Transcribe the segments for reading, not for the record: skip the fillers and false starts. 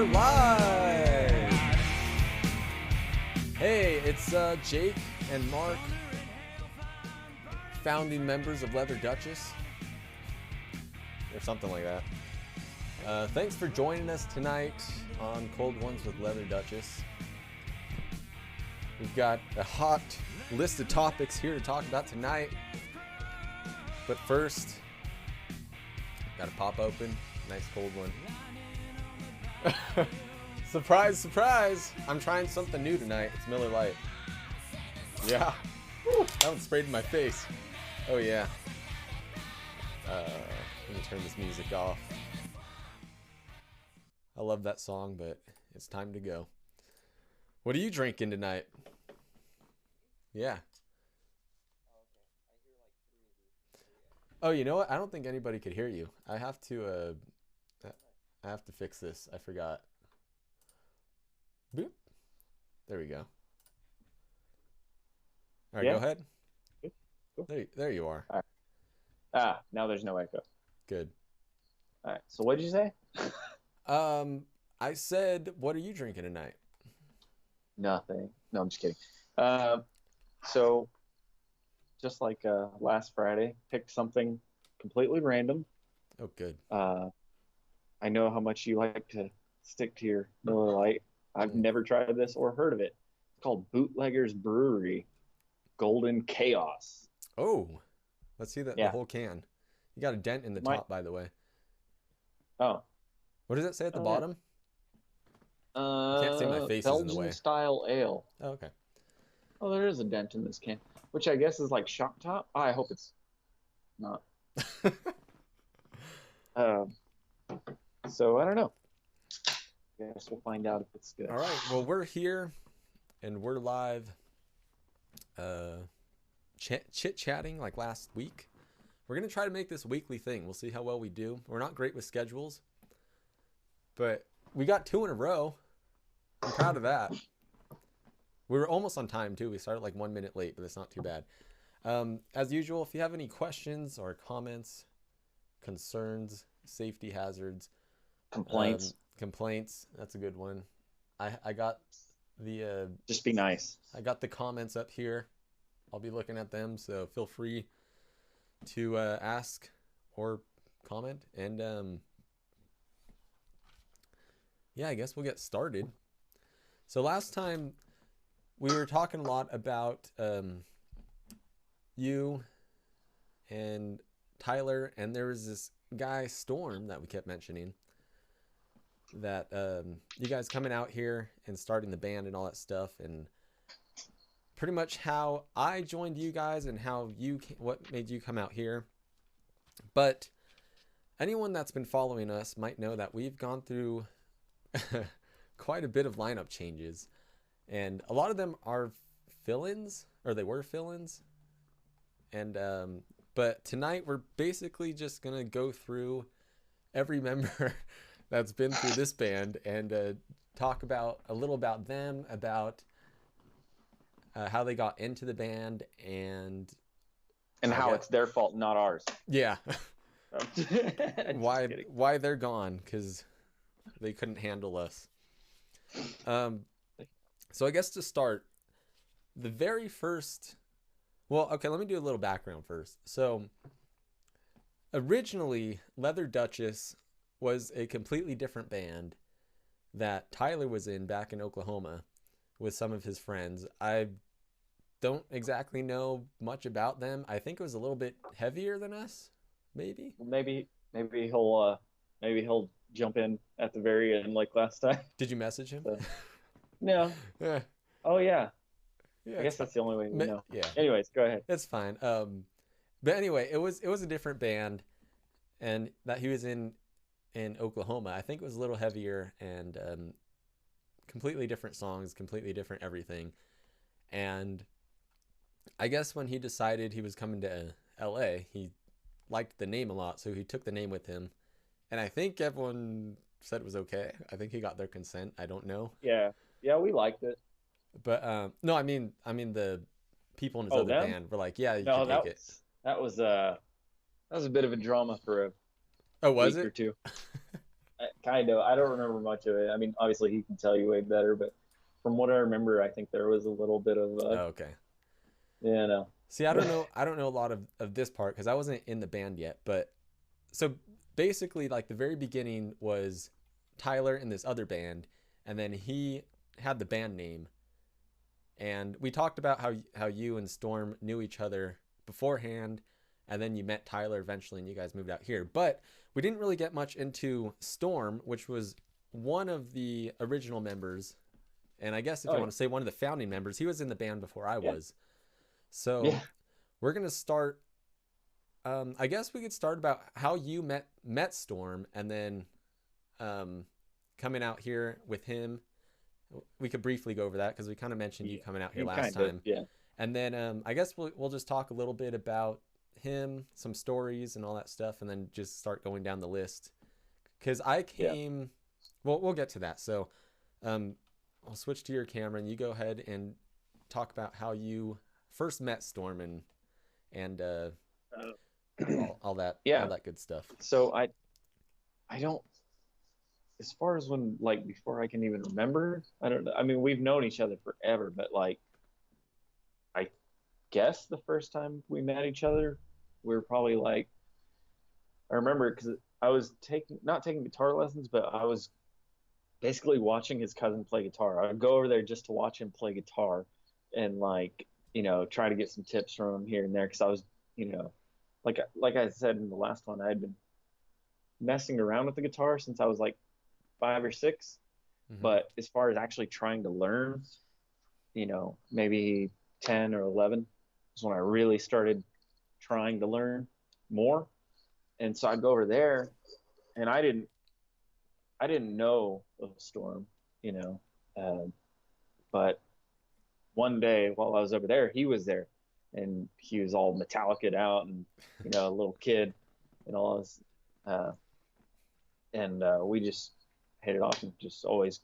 we're live! Hey, it's Jake and Mark, founding members of Leather Duchess, or something like that. Thanks for joining us tonight on Cold Ones with Leather Duchess. We've got a hot list of topics here to talk about tonight. But first, gotta pop open. Nice cold one. Surprise, surprise! I'm trying something new tonight. It's Miller Lite. Yeah. Woo, that one sprayed in my face. Oh yeah. Let me turn this music off. I love that song, but it's time to go. What are you drinking tonight? Yeah. Oh, you know what? I don't think anybody could hear you. I have to fix this. I forgot. Boop. There we go. All right, Yeah. go ahead. Cool. There you are. All right. Now there's no echo. Good. All right. So what did you say? I said, what are you drinking tonight? Nothing. No, I'm just kidding. So just like last Friday, picked something completely random. Oh, good. I know how much you like to stick to your Miller Lite. I've never tried this or heard of it. It's called Bootleggers Brewery Golden Chaos. Oh, let's see the Yeah. whole can. You got a dent in the top, by the way. Oh. What does it say at the Oh, bottom? I can't see, my face is in the way. Belgian style ale. Oh, okay. Oh, there is a dent in this can, which I guess is like shock top. I hope it's not. So I don't know. Guess we'll find out if it's good. All right. Well, we're here and we're live chit-chatting like last week. We're going to try to make this a weekly thing. We'll see how well we do. We're not great with schedules, but we got 2 in a row. I'm proud of that. We were almost on time too. We started like 1 minute late, but it's not too bad. As usual, if you have any questions or comments, concerns, safety hazards, Complaints. Complaints. That's a good one. I got the Just be nice. I got the comments up here. I'll be looking at them, so feel free to ask or comment. And yeah, I guess we'll get started. So last time we were talking a lot about you and Tyler, and there was this guy Storm that we kept mentioning, that you guys coming out here and starting the band and all that stuff, and pretty much how I joined you guys and how what made you come out here. But anyone that's been following us might know that we've gone through quite a bit of lineup changes, and a lot of them are fill-ins, or they were fill-ins. And but tonight we're basically just gonna go through every member that's been through this band and talk about a little about them, about how they got into the band, and how it's their fault, not ours. Yeah. Why why they're gone, because they couldn't handle us. So I guess to start, the very first, well, okay, let me do a little background first. So originally, Leather Duchess was a completely different band that Tyler was in back in Oklahoma with some of his friends. I don't exactly know much about them. I think it was a little bit heavier than us, maybe. Maybe he'll jump in at the very end like last time. Did you message him? No. Yeah. Oh yeah. Yeah, I guess that's the only way we know. Yeah. Anyways, go ahead. It's fine. But anyway, it was a different band, and that he was in Oklahoma. I think it was a little heavier and completely different songs, completely different everything. And I guess when he decided he was coming to LA, he liked the name a lot, so he took the name with him. And I think everyone said it was okay. I think he got their consent. I don't know. Yeah, we liked it. But no, I mean the people in his other band were like, yeah, you can take it. That was a bit of a drama for a week or two. kind of. I don't remember much of it. I mean, obviously he can tell you way better, but from what I remember, I think there was a little bit of Oh, okay. you know. See, I don't know. I don't know a lot of this part because I wasn't in the band yet. But so basically, like the very beginning was Tyler in this other band, and then he had the band name, and we talked about how you and Storm knew each other beforehand, and then you met Tyler eventually, and you guys moved out here. But we didn't really get much into Storm, which was one of the original members, and I guess if Oh you yeah, want to say one of the founding members, he was in the band before I yeah, was. So yeah. we're gonna start. I guess we could start about how you met Storm, and then um, coming out here with him. We could briefly go over that because we kind of mentioned you Yeah. coming out here You last kind of, time, yeah, and then I guess we'll just talk a little bit about him, some stories and all that stuff, and then just start going down the list. Because I yeah. came, well, we'll get to that. So um, I'll switch to your camera, and you go ahead and talk about how you first met Storm and all Yeah. that good stuff. So I don't, as far as when, like, before I can even remember, I don't know. I mean, we've known each other forever, but like, I guess the first time we met each other, we were probably like, I remember because I was not taking guitar lessons, but I was basically watching his cousin play guitar. I would go over there just to watch him play guitar and like, try to get some tips from him here and there because I was, you know, like I said in the last one, I had been messing around with the guitar since I was like 5 or 6. Mm-hmm. But as far as actually trying to learn, maybe 10 or 11 is when I really started trying to learn more. And so I'd go over there and I didn't know of Storm, you know, uh, but one day while I was over there, he was there and he was all Metallica'd out and, a little kid and all this. Uh, and we just hit it off and just always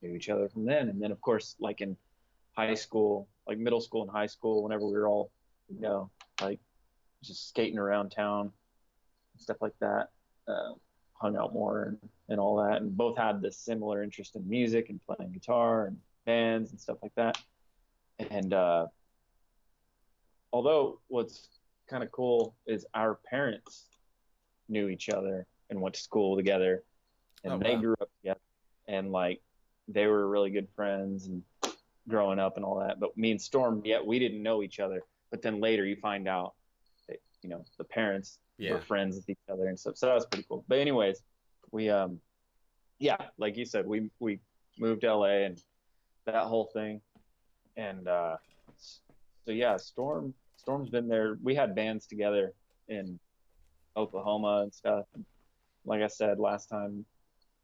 knew each other from then. And then, of course, like in high school, like middle school and high school, whenever we were all, like just skating around town and stuff like that, hung out more and all that. And both had this similar interest in music and playing guitar and bands and stuff like that. And although what's kind of cool is our parents knew each other and went to school together Oh and they wow. grew up together and like they were really good friends and growing up and all that. But me and Storm, yet we didn't know each other. But then later you find out that, the parents were Yeah. friends with each other and stuff. So that was pretty cool. But anyways, we yeah, like you said, we moved to LA and that whole thing. And so yeah, Storm's been there. We had bands together in Oklahoma and stuff. And like I said last time,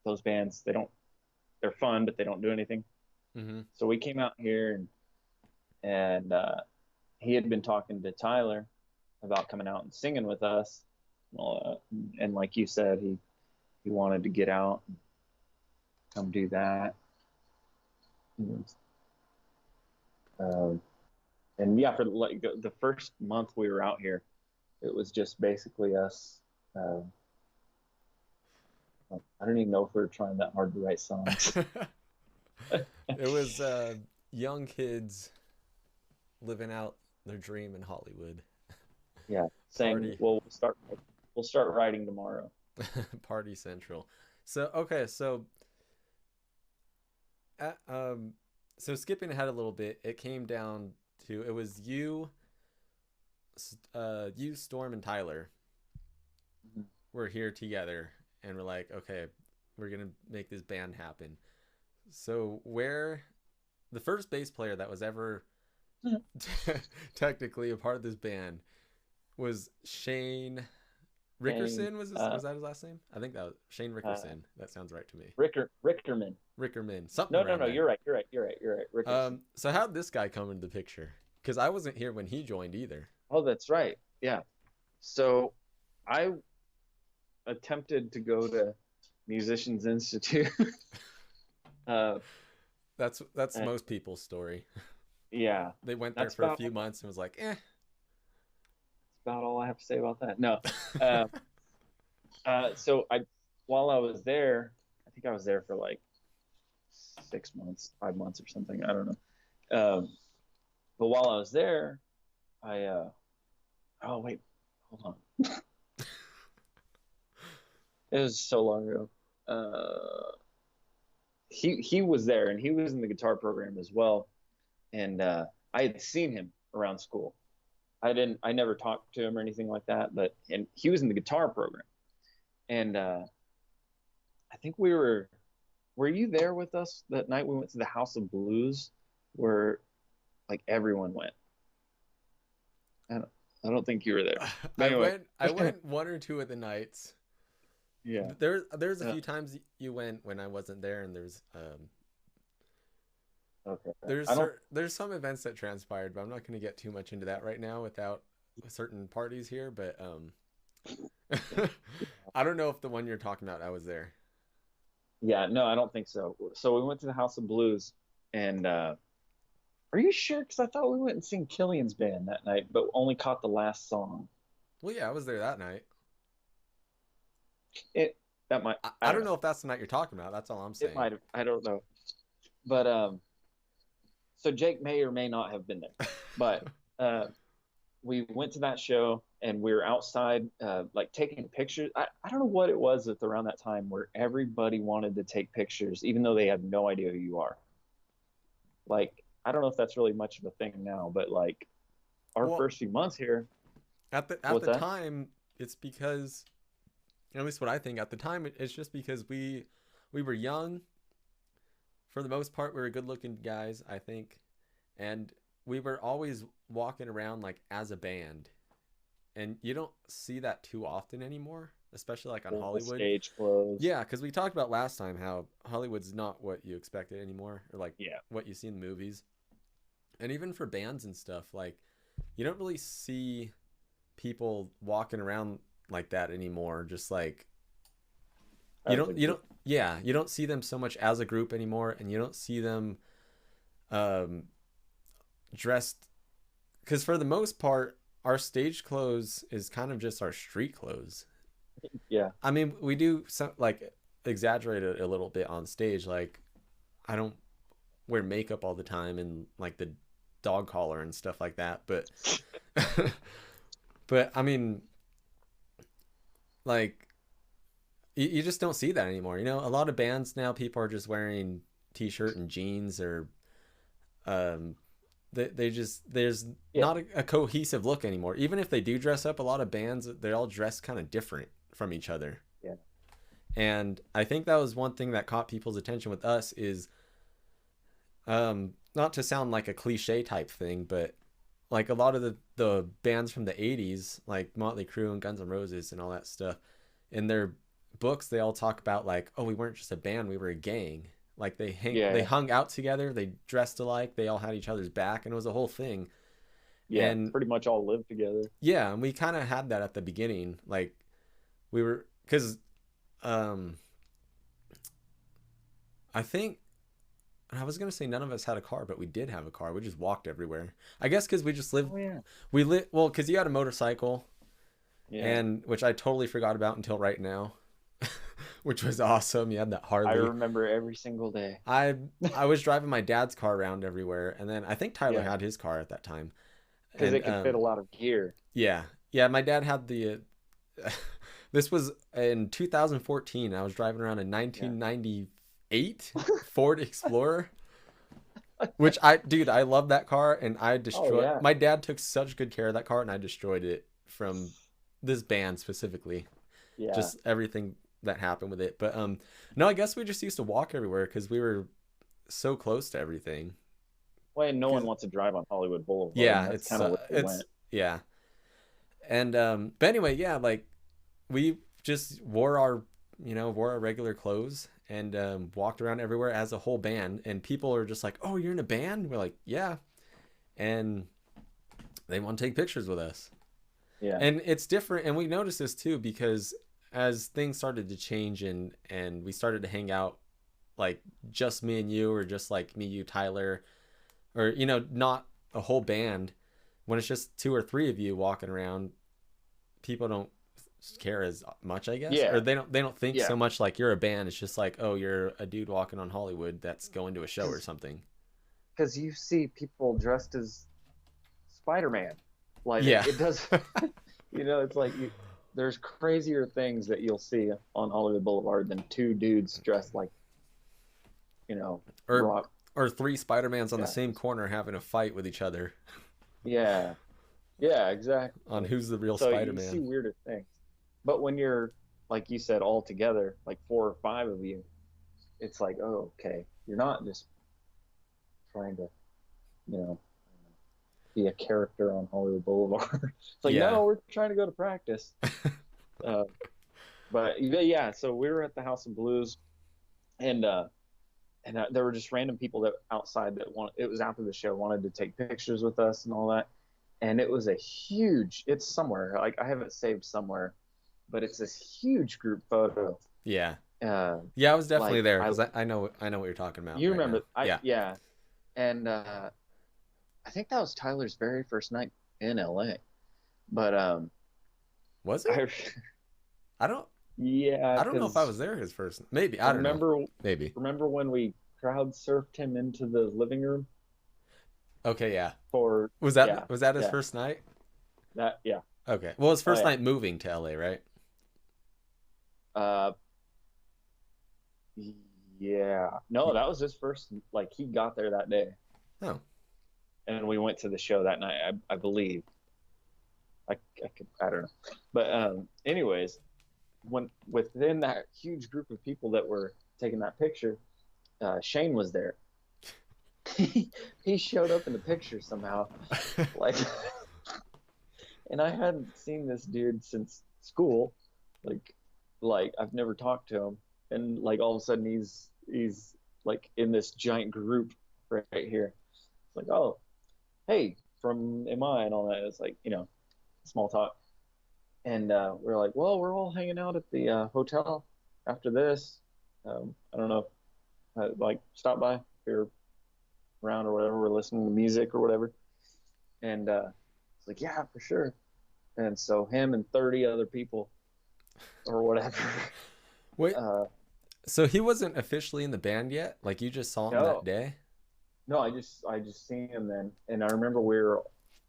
those bands they're fun, but they don't do anything. Mm-hmm. So we came out here and he had been talking to Tyler about coming out and singing with us. And like you said, he wanted to get out and come do that. Um, and yeah, for like the first month we were out here, it was just basically us. I don't even know if we were trying that hard to write songs. It was young kids living out their dream in Hollywood. Yeah, saying, Party, well, we'll start writing tomorrow. party central. So okay, uh, um, so skipping ahead a little bit, it came down to it was you, Storm, and Tyler Mhm. were here together, and we're like, okay, we're gonna make this band happen. So where the first bass player that was ever technically a part of this band was Shane Shane, Rickerson. Was that his last name? I think that was Shane uh, Rickerson. That sounds right to me. Richterman. Rickerman, something No, no, around no. there. You're right. You're right. You're right. You're right. Rickerson. So how did this guy come into the picture? Because I wasn't here when he joined either. Oh, that's right. Yeah. So I attempted to go to Musicians Institute. uh, That's and most people's story. yeah, They went there that's for a about few months and was like, eh. all I have to say about that. No. Uh, so while I was there, think I was there for like 6 months, 5 months or something. I don't know. But while I was there, I oh wait, hold on. It was so long ago. He was there and he was in the guitar program as well. And I had seen him around school. I never talked to him or anything like that, but and he was in the guitar program. And I think were you there with us that night we went to the House of Blues where like everyone went? I don't, I don't think you were there. But anyway, I went one or two of the nights. yeah. There's a Uh, few times you went when I wasn't there, and okay. I don't. there's some events that transpired, but I'm not going to get too much into that right now without certain parties here. But I don't know if the one you're talking about I was there. Yeah, no, I don't think so. So we went to the House of Blues, and are you sure? Because I thought we went and seen Killian's band that night, but only caught the last song. Well, yeah, I was there that night. It that might I I don't don't know. know if that's the night you're talking about. That's all I'm It saying. might have. I don't know. But so Jake may or may not have been there. But we went to that show and we were outside, like taking pictures. I don't know what it was at around that time where everybody wanted to take pictures, even though they have no idea who you are. Like I don't know if that's really much of a thing now, but like our Well, first few months here, at what's the that? time, it's because, at least what I think at the time, it's just because we were young. For the most part, we were good looking guys, I think, and we were always walking around like as a band, and you don't see that too often anymore, especially like on Full Hollywood. stage clothes. Yeah, because we talked about last time how Hollywood's not what you expected anymore, or like Yeah, what you see in the movies. And even for bands and stuff, like you don't really see people walking around like that anymore. Just like as a you group. don't yeah, you don't see them so much as a group anymore, and you don't see them um dressed, because for the most part our stage clothes is kind of just our street clothes. Yeah, I mean, we do some like exaggerate it a little bit on stage. Like I don't wear makeup all the time and like the dog collar and stuff like that, but but I mean, like you just don't see that anymore. You know, a lot of bands now, people are just wearing t-shirt and jeans, or um they just there's yeah, not a cohesive look anymore. Even if they do dress up, a lot of bands, they're all dressed kind of different from each other. yeah. And I think that was one thing that caught people's attention with us is, not to sound like a cliche type thing, but like a lot of the bands from the 80s, like Motley Crue and Guns N' Roses and all that stuff, in their books they all talk about like, oh, we weren't just a band, we were a gang. Like they Yeah, hung out together, they dressed alike, they all had each other's back, and it was a whole thing. yeah. And Pretty much all live together. yeah, and we kind of had that at the beginning. Like we were, because um I think, I was gonna say none of us had a car, but we did have a car. We just walked everywhere. I guess because we just lived. Oh yeah, We lit well because you had a motorcycle, yeah. and which I totally forgot about until right now, which was awesome. You had that I Harley. remember every single day. I I was driving my dad's car around everywhere, and then I think Tyler Yeah, had his car at that time, because it and could fit a lot of gear. yeah, yeah. My dad had the. This was in 2014. I was driving around a Yeah. 1998 Ford Explorer. Which dude, I love that car, and I Oh destroyed. yeah, My dad took such good care of that car, and I destroyed it from this band specifically. yeah. Just everything that happened with it. But no, I guess we just used to walk everywhere because we were so close to everything. Well, and no one 'Cause wants to drive on Hollywood Boulevard, and yeah, that's kind of where we it's went. yeah, and but anyway, yeah, like we just wore our regular clothes and walked around everywhere as a whole band, and people are just like, oh, you're in a band? We're like, yeah, and they want to take pictures with us. Yeah, And it's different, and we noticed this too because as things started to change, and we started to hang out like just me and you, or just like me, you, Tyler, or not a whole band. When it's just two or three of you walking around, people don't care as much, I guess, or Yeah, they don't think yeah, so much like you're a band. It's just like, oh, you're a dude walking on Hollywood that's going to a show or because something. you see people dressed as Spider-Man. Like Yeah. it does, it's like there's crazier things that you'll see on Hollywood Boulevard than two dudes dressed like, you know, or rock or three Spider-Mans on the same guys. corner having a fight with each other Yeah, yeah, on exactly. who's the real So you see Spider-Man. weirder things. But when you're, like you said, all together, like four or five of you, it's like, oh, okay, you're not just trying to, you know, be a character on Hollywood Boulevard. It's like, Yeah. no, we're trying to go to practice. Uh, but yeah, so we were at the House of Blues, and there were just random people that outside that wanted. It was after the show, wanted to take pictures with us and all that. And it was a huge. It's somewhere, like I have it saved somewhere, but it's this huge group photo. Yeah. Uh, Yeah, I was definitely like there because I know what you're talking about you right now. remember, Yeah. yeah, and I think that was Tyler's very first night in LA. But Was it? I I don't yeah, I don't know if I because was there his first. Maybe. I don't know. remember Maybe. remember when we crowd surfed him into the living room Okay, yeah. for Was yeah, that his yeah, first night? that yeah. Okay. Well, his Oh first yeah. night moving to LA, right? Uh yeah. No, that was his first, like he got there that day Oh. and we went to the show that night, I believe. I don't know. But anyways, when within that huge group of people that were taking that picture, Shane was there. He showed up in the picture somehow, like, and I hadn't seen this dude since school, like, I've never talked to him, and like all of a sudden he's like in this giant group right here. It's like, oh, hey, from MI and all that. It's like, small talk, and we're like, well, we're all hanging out at the hotel after this. I don't know, like stop by if you're around or whatever. We're listening to music or whatever, and it's like, yeah, for sure. And so him and 30 other people or whatever. Wait. Uh, So he wasn't officially in the band yet? Like you just saw him that no, day? no, I just seen him then, and I remember we were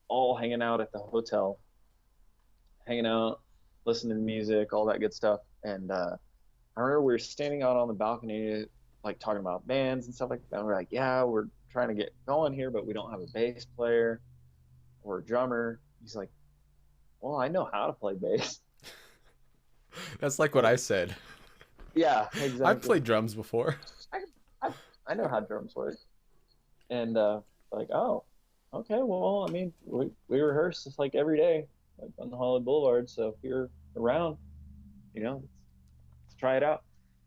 all hanging out at the hotel, hanging out, listening to music, all that good stuff. And I remember we were standing out on the balcony, like talking about bands and stuff like that. And we're like, yeah, we're trying to get going here, but we don't have a bass player or a drummer. He's like, well, I know how to play bass. That's like what Like, I said. yeah, I've exactly. played drums before. I, I, I know how drums work. And like, oh, okay, well, I mean, we rehearse just like every day, like on the Hollywood Boulevard. So if you're around, let's try it out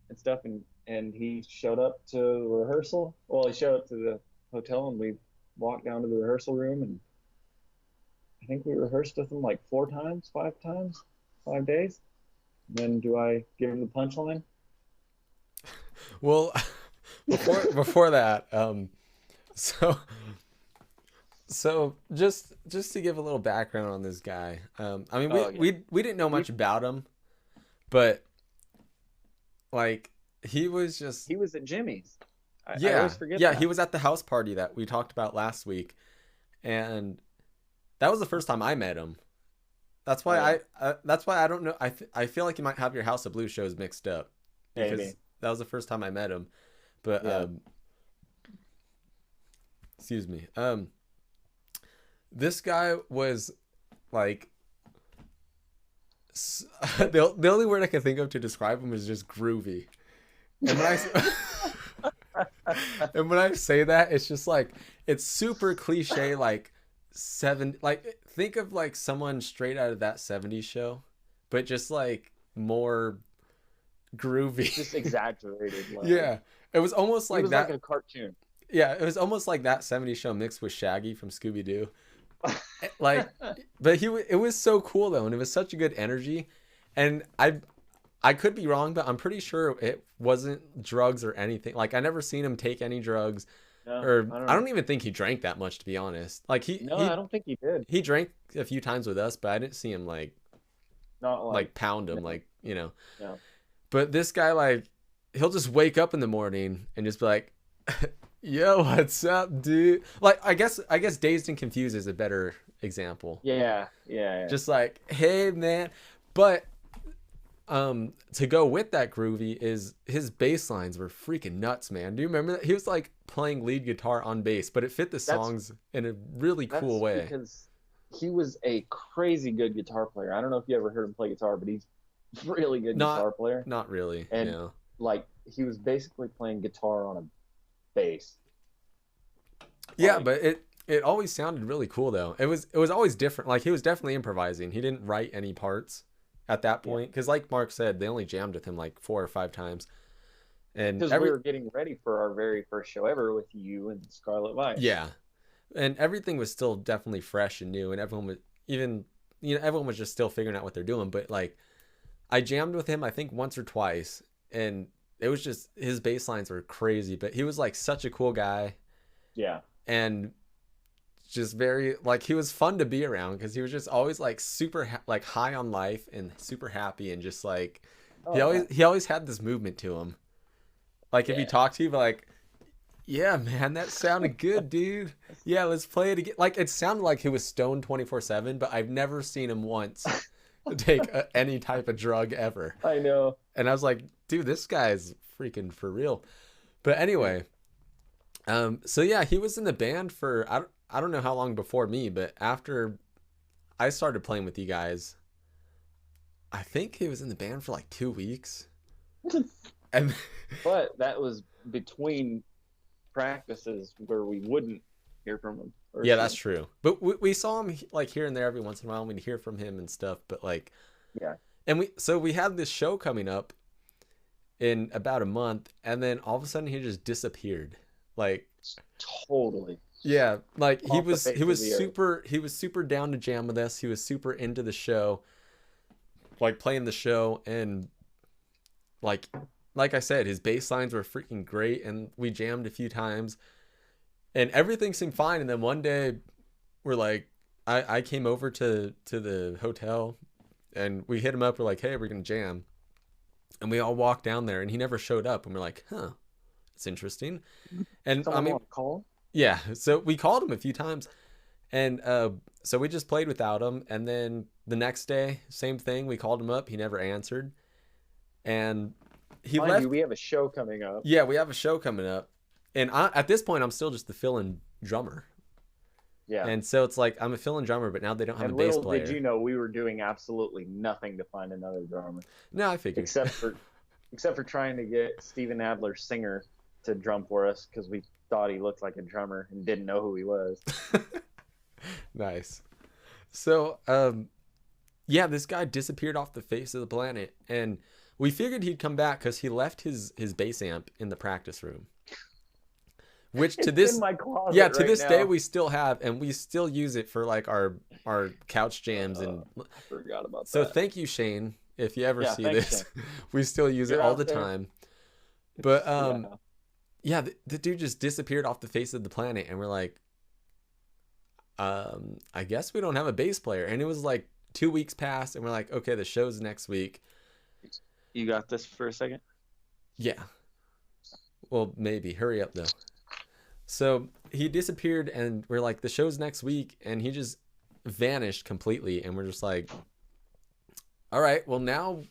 and stuff. And he showed up to rehearsal. Well, he showed up to the hotel, and we walked down to the rehearsal room, and I think we rehearsed with him like 5 times, 5 days. And then do I give him the punchline? Well, before that, so just to give a little background on this guy. I mean, we Oh yeah, we didn't know much about him, but like he was just he was at Jimmy's. I yeah, always forget yeah, he that. was at the house party that we talked about last week, and that was the first time I met him. That's Oh why yeah, that's why I don't know. I feel like you might have your House of Blues shows mixed up because maybe. that was the first time I met him. But Yeah. excuse me. This guy was like the only word I can think of to describe him is just groovy. And when and when I say that, it's just like it's super cliche, like like think of like someone straight out of that '70s show, but just like more groovy. Just exaggerated. Like Yeah, it was almost he like was like that. a cartoon. Yeah, it was almost like that '70s show mixed with Shaggy from Scooby Doo. Like, but it was so cool though, and it was such a good energy, and I could be wrong, but I'm pretty sure it wasn't drugs or anything. Like I never seen him take any drugs, No, or I don't I know. don't even think he drank that much to be honest. Like No, I don't think he did. he drank a few times with us, but I didn't see him like Not like like, pound him, no, like, you know. no. But this guy, like, he'll just wake up in the morning and just be like, "Yo, what's up, dude?" Like, I guess Dazed and Confused is a better example. Yeah, yeah, yeah. Just like, "Hey, man," but to go with that groovy is his bass lines were freaking nuts, man. Do you remember that? He was like playing lead guitar on bass, but it fit the That's songs in a really cool that's way. because he was a crazy good guitar player. I don't know if you ever heard him play guitar, but he's a really good Not guitar player. not really, And yeah. like he was basically playing guitar on a bass. Yeah, Like, but it always sounded really cool though. It was always different. Like he was definitely improvising. He didn't write any parts at that yeah. point because, like Mark said, they only jammed with him like 4 or 5 times, and Because we every were getting ready for our very first show ever with you and Scarlet Vice. yeah, and everything was still definitely fresh and new, and everyone was even everyone was just still figuring out what they're doing. But like I jammed with him I think once or twice, and it was just his bass lines were crazy. But he was like such a cool guy, Yeah. and just very like he was fun to be around because he was just always like super like high on life and super happy and just like he Oh yeah. always he always had this movement to him. Like if he Yeah. talked to you, but like, yeah, man, that sounded good, dude. Yeah, let's play it again. Like it sounded like he was stoned 24/7, but I've never seen him once take any type of drug ever. I know. And I was like, dude, this guy's freaking for real. But Yeah. anyway, so yeah, he was in the band for I don't know how long before me, but after I started playing with you guys, I think he was in the band for like 2 weeks. And But that was between practices where we wouldn't hear from him or yeah, see that's him. true. But we saw him like here and there every once in a while. We'd hear from him and stuff. But like, Yeah. and we had this show coming up in about a month, and then all of a sudden he just disappeared. Like, Totally yeah, like he off the was he face of was the earth. super he was super down to jam with us. He was super into the show, like playing the show, and like like I said, his bass lines were freaking great, and we jammed a few times, and everything seemed fine. And then one day, we're like, I came over to the hotel, and we hit him up. We're like, hey, we're gonna jam, and we all walked down there, and he never showed up, and we're like, huh, it's interesting. And I Someone mean, want to call? yeah, so we called him a few times, and so we just played without him. And then the next day, same thing. We called him up. He never answered, and he Mind left. you, we have a show coming up. Yeah, we have a show coming up, and at this point, I'm still just the fill-in drummer. Yeah. And so it's like I'm a fill-in drummer, but now they don't have a And bass little did player. you know we were doing absolutely nothing to find another drummer, No, I figured. except for except for trying to get Steven Adler singer to drum for us because we thought he looked like a drummer and didn't know who he was. Nice. So, yeah, this guy disappeared off the face of the planet, and we figured he'd come back because he left his bass amp in the practice room, which to It's this in my closet yeah, to right this now. day we still have, and we still use it for like our couch jams. And I forgot about so that. thank you, Shane, if you ever Yeah, see thanks, this. Shane. We still use it You're all out the there. time. But Yeah. yeah, the dude just disappeared off the face of the planet, and we're like, I guess we don't have a bass player. And it was like 2 weeks passed, and we're like, okay, the show's next week. You got this for a second? Yeah. Well, maybe. Hurry up though. So he disappeared, and we're like, the show's next week, and he just vanished completely. And we're just like, all right, well, now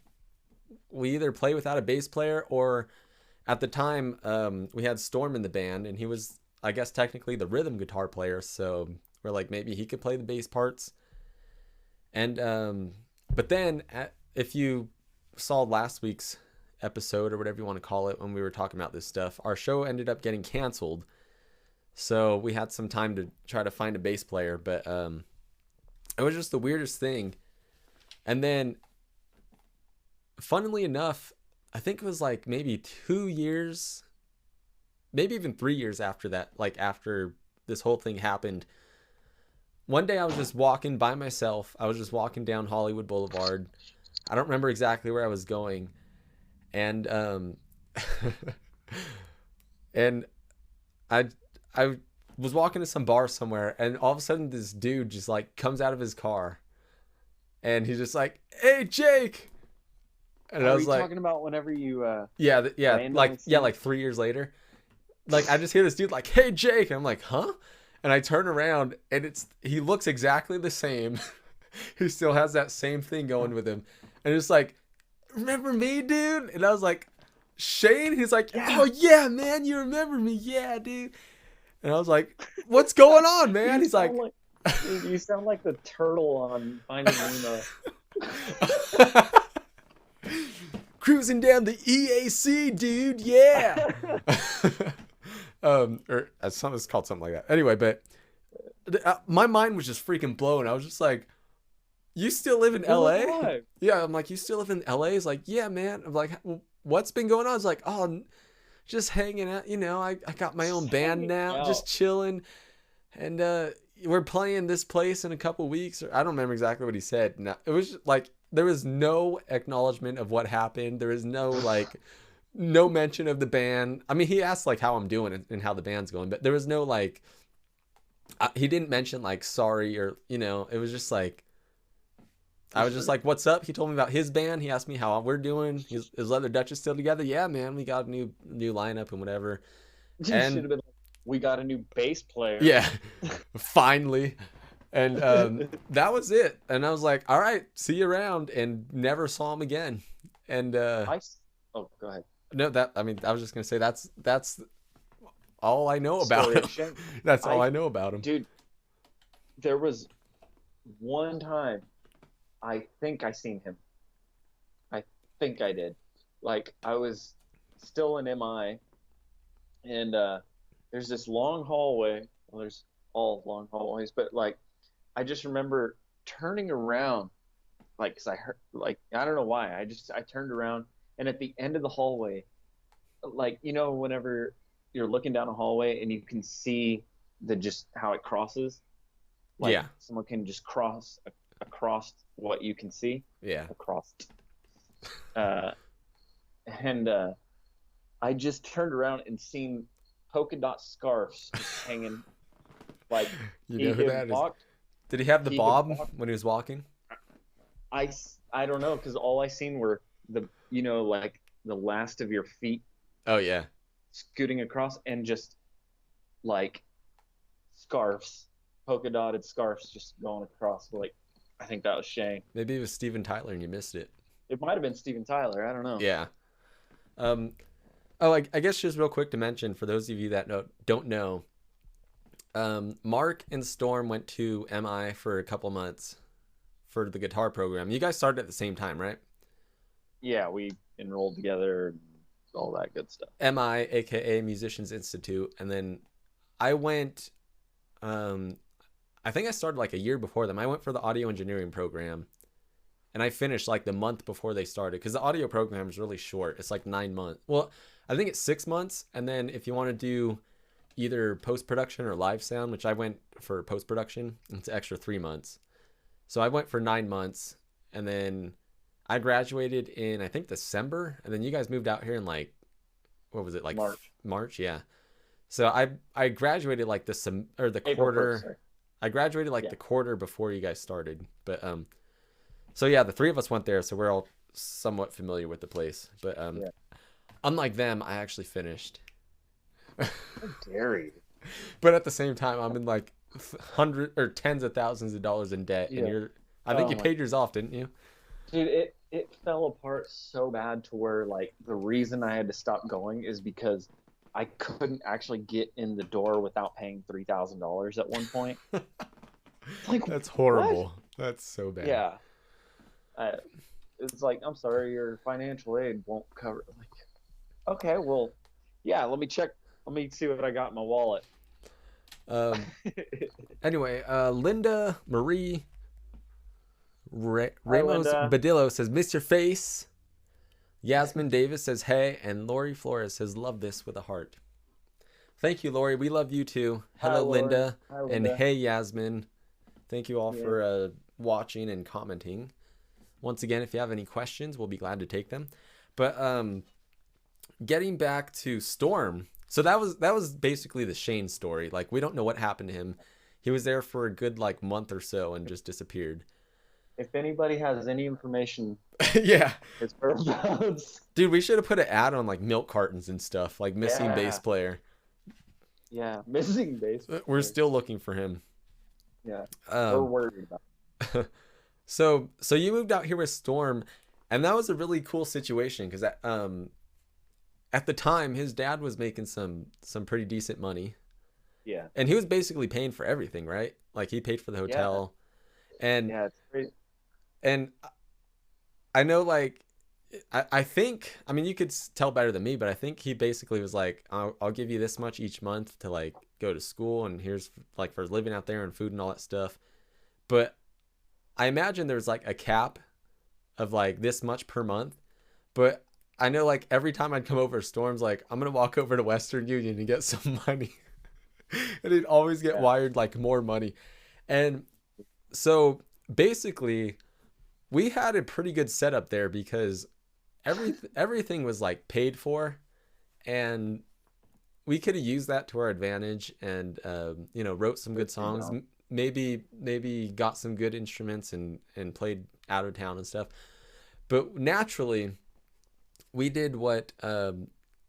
we either play without a bass player, or at the time, we had Storm in the band, and he was, I guess, technically the rhythm guitar player. So we're like, maybe he could play the bass parts. And but then if you saw last week's episode or whatever you want to call it, when we were talking about this stuff, our show ended up getting canceled. So we had some time to try to find a bass player, but it was just the weirdest thing. And then, funnily enough, I think it was like maybe 2 years, maybe even 3 years after that, like after this whole thing happened. One day I was just walking by myself. I was just walking down Hollywood Boulevard. I don't remember exactly where I was going. And and I was walking to some bar somewhere, and all of a sudden this dude just like comes out of his car, and he's just like, "Hey, Jake," and I Are was you like, talking about whenever you "Yeah, randomly see him? like 3 years later." Like I just hear this dude like, "Hey, Jake," and I'm like, "Huh?" And I turn around and he looks exactly the same. He still has that same thing going with him, and it's like, "Remember me, dude?" And I was like, "Shane?" He's like, "Oh Yeah. yeah, man, you remember me, yeah, dude." And I was like, "What's going on, man?" You He's sound like, like Dude, you sound like the turtle on Finding Nemo. "Cruising down the EAC, dude, yeah." Or it's called something like that. Anyway, but my mind was just freaking blown. I was just like, "You still live in So was LA?" I. Yeah, I'm like, "You still live in LA?" He's like, "Yeah, man." I'm like, "What's been going on?" I was like, "Oh, just hanging out. I got my own Just band hanging now, just out. chilling, and we're playing this place in a couple weeks." Or I don't remember exactly what he said. No, it was just, like there was no acknowledgement of what happened. There was no no mention of the band. I mean, he asked like how I'm doing and how the band's going, but there was no like he didn't mention like sorry or it was just like I was just like, "What's up?" He told me about his band. He asked me how we're doing. Is Leather Duchess still together? Yeah, man, we got a new lineup and whatever. You should And have been like, we got a new bass player. yeah, finally. And that was it. And I was like, "All right, see you around," and never saw him again. And I oh, go ahead. no, that I mean, I was just gonna say that's all I know about Story him. of Shane. That's all I I know about him. Dude, there was one time I think I seen him. I think I did. Like I was still in MI, and there's this long hallway. Well, there's all long hallways, but like I just remember turning around, like, cause I heard, like, I don't know why. I turned around, and at the end of the hallway, like, whenever you're looking down a hallway and you can see the just how it crosses, like Yeah, someone can just cross across what you can see yeah. across. Uh, and I just turned around and seen polka dot scarves just hanging. Like You he know who had that is? walked, Did he have the he had bob walked. when he was walking? I don't know because all I seen were like the last of your feet Oh yeah, scooting across and just like scarves, polka dotted scarves just going across. Like I think that was Shane. maybe it was Steven Tyler and you missed it. It might have been Steven Tyler. I don't know. Yeah. Um. Oh, I guess just real quick to mention for those of you that don't know, Mark and Storm went to MI for a couple months for the guitar program. You guys started at the same time, right? Yeah, we enrolled together and all that good stuff. MI, aka Musicians Institute, and then I went. Um, I think I started like a year before them. I went for the audio engineering program, and I finished like the month before they started because the audio program is really short. It's like 9 months. Well, I think it's 6 months, and then if you want to do either post production or live sound, which I went for post production, it's an extra 3 months. So I went for 9 months, and then I graduated in I think December, and then you guys moved out here in like what was it like March, March? Yeah. So I graduated like the April quarter. 1st. Sorry. I graduated like Yeah. the quarter before you guys started, but so yeah, the three of us went there, so we're all somewhat familiar with the place. But Yeah. unlike them, I actually finished. How dare you? But at the same time, I'm in like hundred or tens of thousands of dollars in debt, and Yeah. I think Oh you my paid yours off, didn't you? dude, it fell apart so bad to where like the reason I had to stop going is because I couldn't actually get in the door without paying $3,000 at one point. Like That's what? horrible. That's so bad. Yeah. I, it's like I'm sorry, your financial aid won't cover. Like, okay, well, yeah. Let me check. Let me see what I got in my wallet. Um. Anyway, Linda Marie Hi, Ramos Linda. Badillo says, "Miss your face." Yasmin Davis says, "Hey," and Lori Flores says, "Love this with a heart." Thank you, Lori. We love you too. Hi, Hello, Lori. Linda, Hi, and Linda. hey, Yasmin. Thank you all Yeah. for watching and commenting. Once again, if you have any questions, we'll be glad to take them. But getting back to Storm, so that was basically the Shane story. Like we don't know what happened to him. He was there for a good like month or so and just disappeared. if anybody has any information, Yeah. his whereabouts. Dude, we should have put an ad on like milk cartons and stuff, like missing bass Yeah, player. yeah, missing base We're player. still looking for him. Yeah, we're Um, worried about. so you moved out here with Storm, and that was a really cool situation because at the time his dad was making some pretty decent money, Yeah, and he was basically paying for everything, right? Like he paid for the yeah, hotel, and yeah. It's great. and I know like I think I mean you could tell better than me, but I think he basically was like, I'll give you this much each month to like go to school, and here's like for living out there and food and all that stuff. But I imagine there's like a cap of like this much per month. But I know like every time I'd come over to Storms, like I'm gonna walk over to Western Union and get some money, and he'd always get Yeah, wired like more money. And so basically, we had a pretty good setup there because everything was like paid for, and we could have used that to our advantage, and wrote some good good songs. balance. Maybe got some good instruments and played out of town and stuff. But naturally, we did what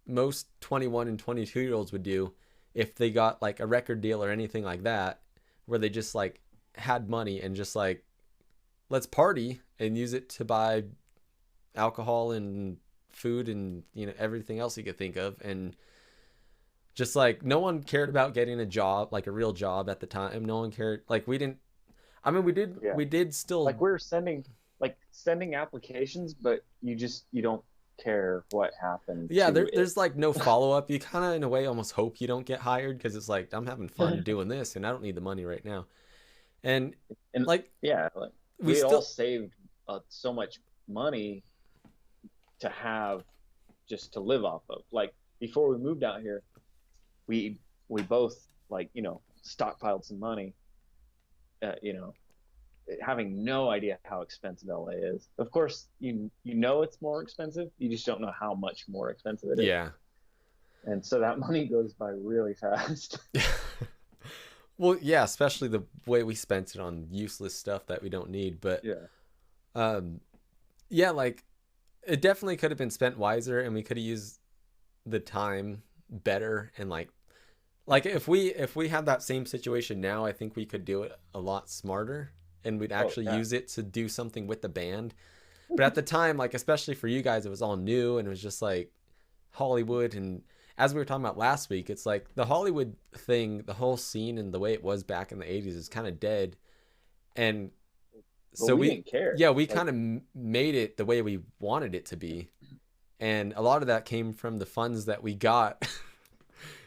most 21 and 22-year olds would do if they got like a record deal or anything like that, where they just like had money and just like, let's party and use it to buy alcohol and food and everything else you could think of. And just like no one cared about getting a job, like a real job at the time. No one cared. Like we didn't. I mean, Yeah, we did still. like we're sending applications, but you don't care what happened Yeah, to it. there's like no follow up. You kind of in a way almost hope you don't get hired because it's like I'm having fun doing this and I don't need the money right now. And And like yeah, like we we all still. saved so much money to have just to live off of. Like before we moved out here, we we both like stockpiled some money. Uh, you know, having no idea how expensive LA is. Of course, you know it's more expensive. You just don't know how much more expensive it is. Yeah. And so that money goes by really fast. Well, yeah, especially the way we spent it on useless stuff that we don't need. But Yeah. um, yeah, like it definitely could have been spent wiser, and we could have used the time better. And like if we had that same situation now, I think we could do it a lot smarter, and we'd Oh actually yeah. use it to do something with the band. But at the time, like especially for you guys, it was all new, and it was just like Hollywood. And as we were talking about last week, it's like the Hollywood thing, the whole scene and the way it was back in the 80s is kind of dead. And But so we we didn't care. yeah, we Like kind of made it the way we wanted it to be. And a lot of that came from the funds that we got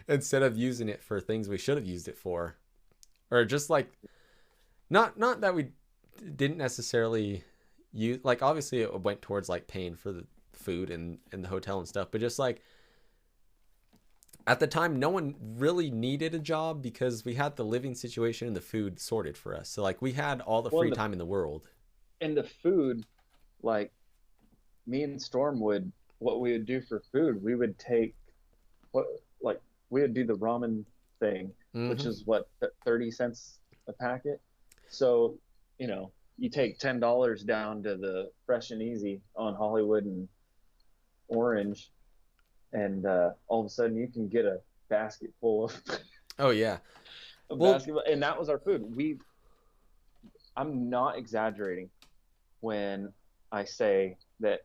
instead of using it for things we should have used it for. Or just like not that we didn't necessarily use, like obviously it went towards like paying for the food and the hotel and stuff, but just like at the time no one really needed a job because we had the living situation and the food sorted for us. So like we had all the well, free time in the world. and the food, like me and Storm would what we would do for food, we would take what like we would do the ramen thing, which Hmm. is what 30 cents a packet. So you take $10 down to the Fresh and Easy on Hollywood and Orange, and all of a sudden you can get a basket full of Oh yeah. a Well, basket, and that was our food. I'm not exaggerating when I say that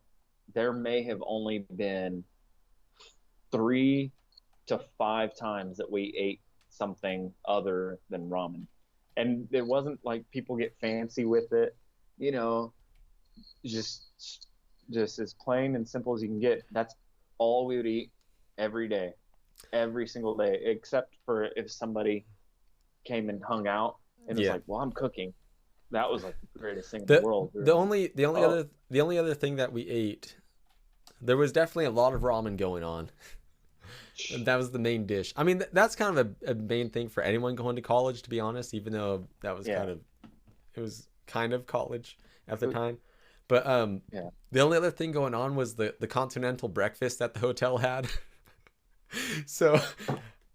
there may have only been 3 to 5 times that we ate something other than ramen. And it wasn't like people get fancy with it, you know, just just as plain and simple as you can get. That's all we would eat every day, every single day, except for if somebody came and hung out and was yeah. like, "Well, I'm cooking." That was like the greatest thing in the The world. We were the like, only the only "Oh, other the only other thing that we ate, there was definitely a lot of ramen going on. And that was the main dish. I mean, that's kind of a main thing for anyone going to college, to be honest, even though that was yeah, it was kind of college at the it- time. But yeah." the only other thing going on was the continental breakfast that the hotel had. So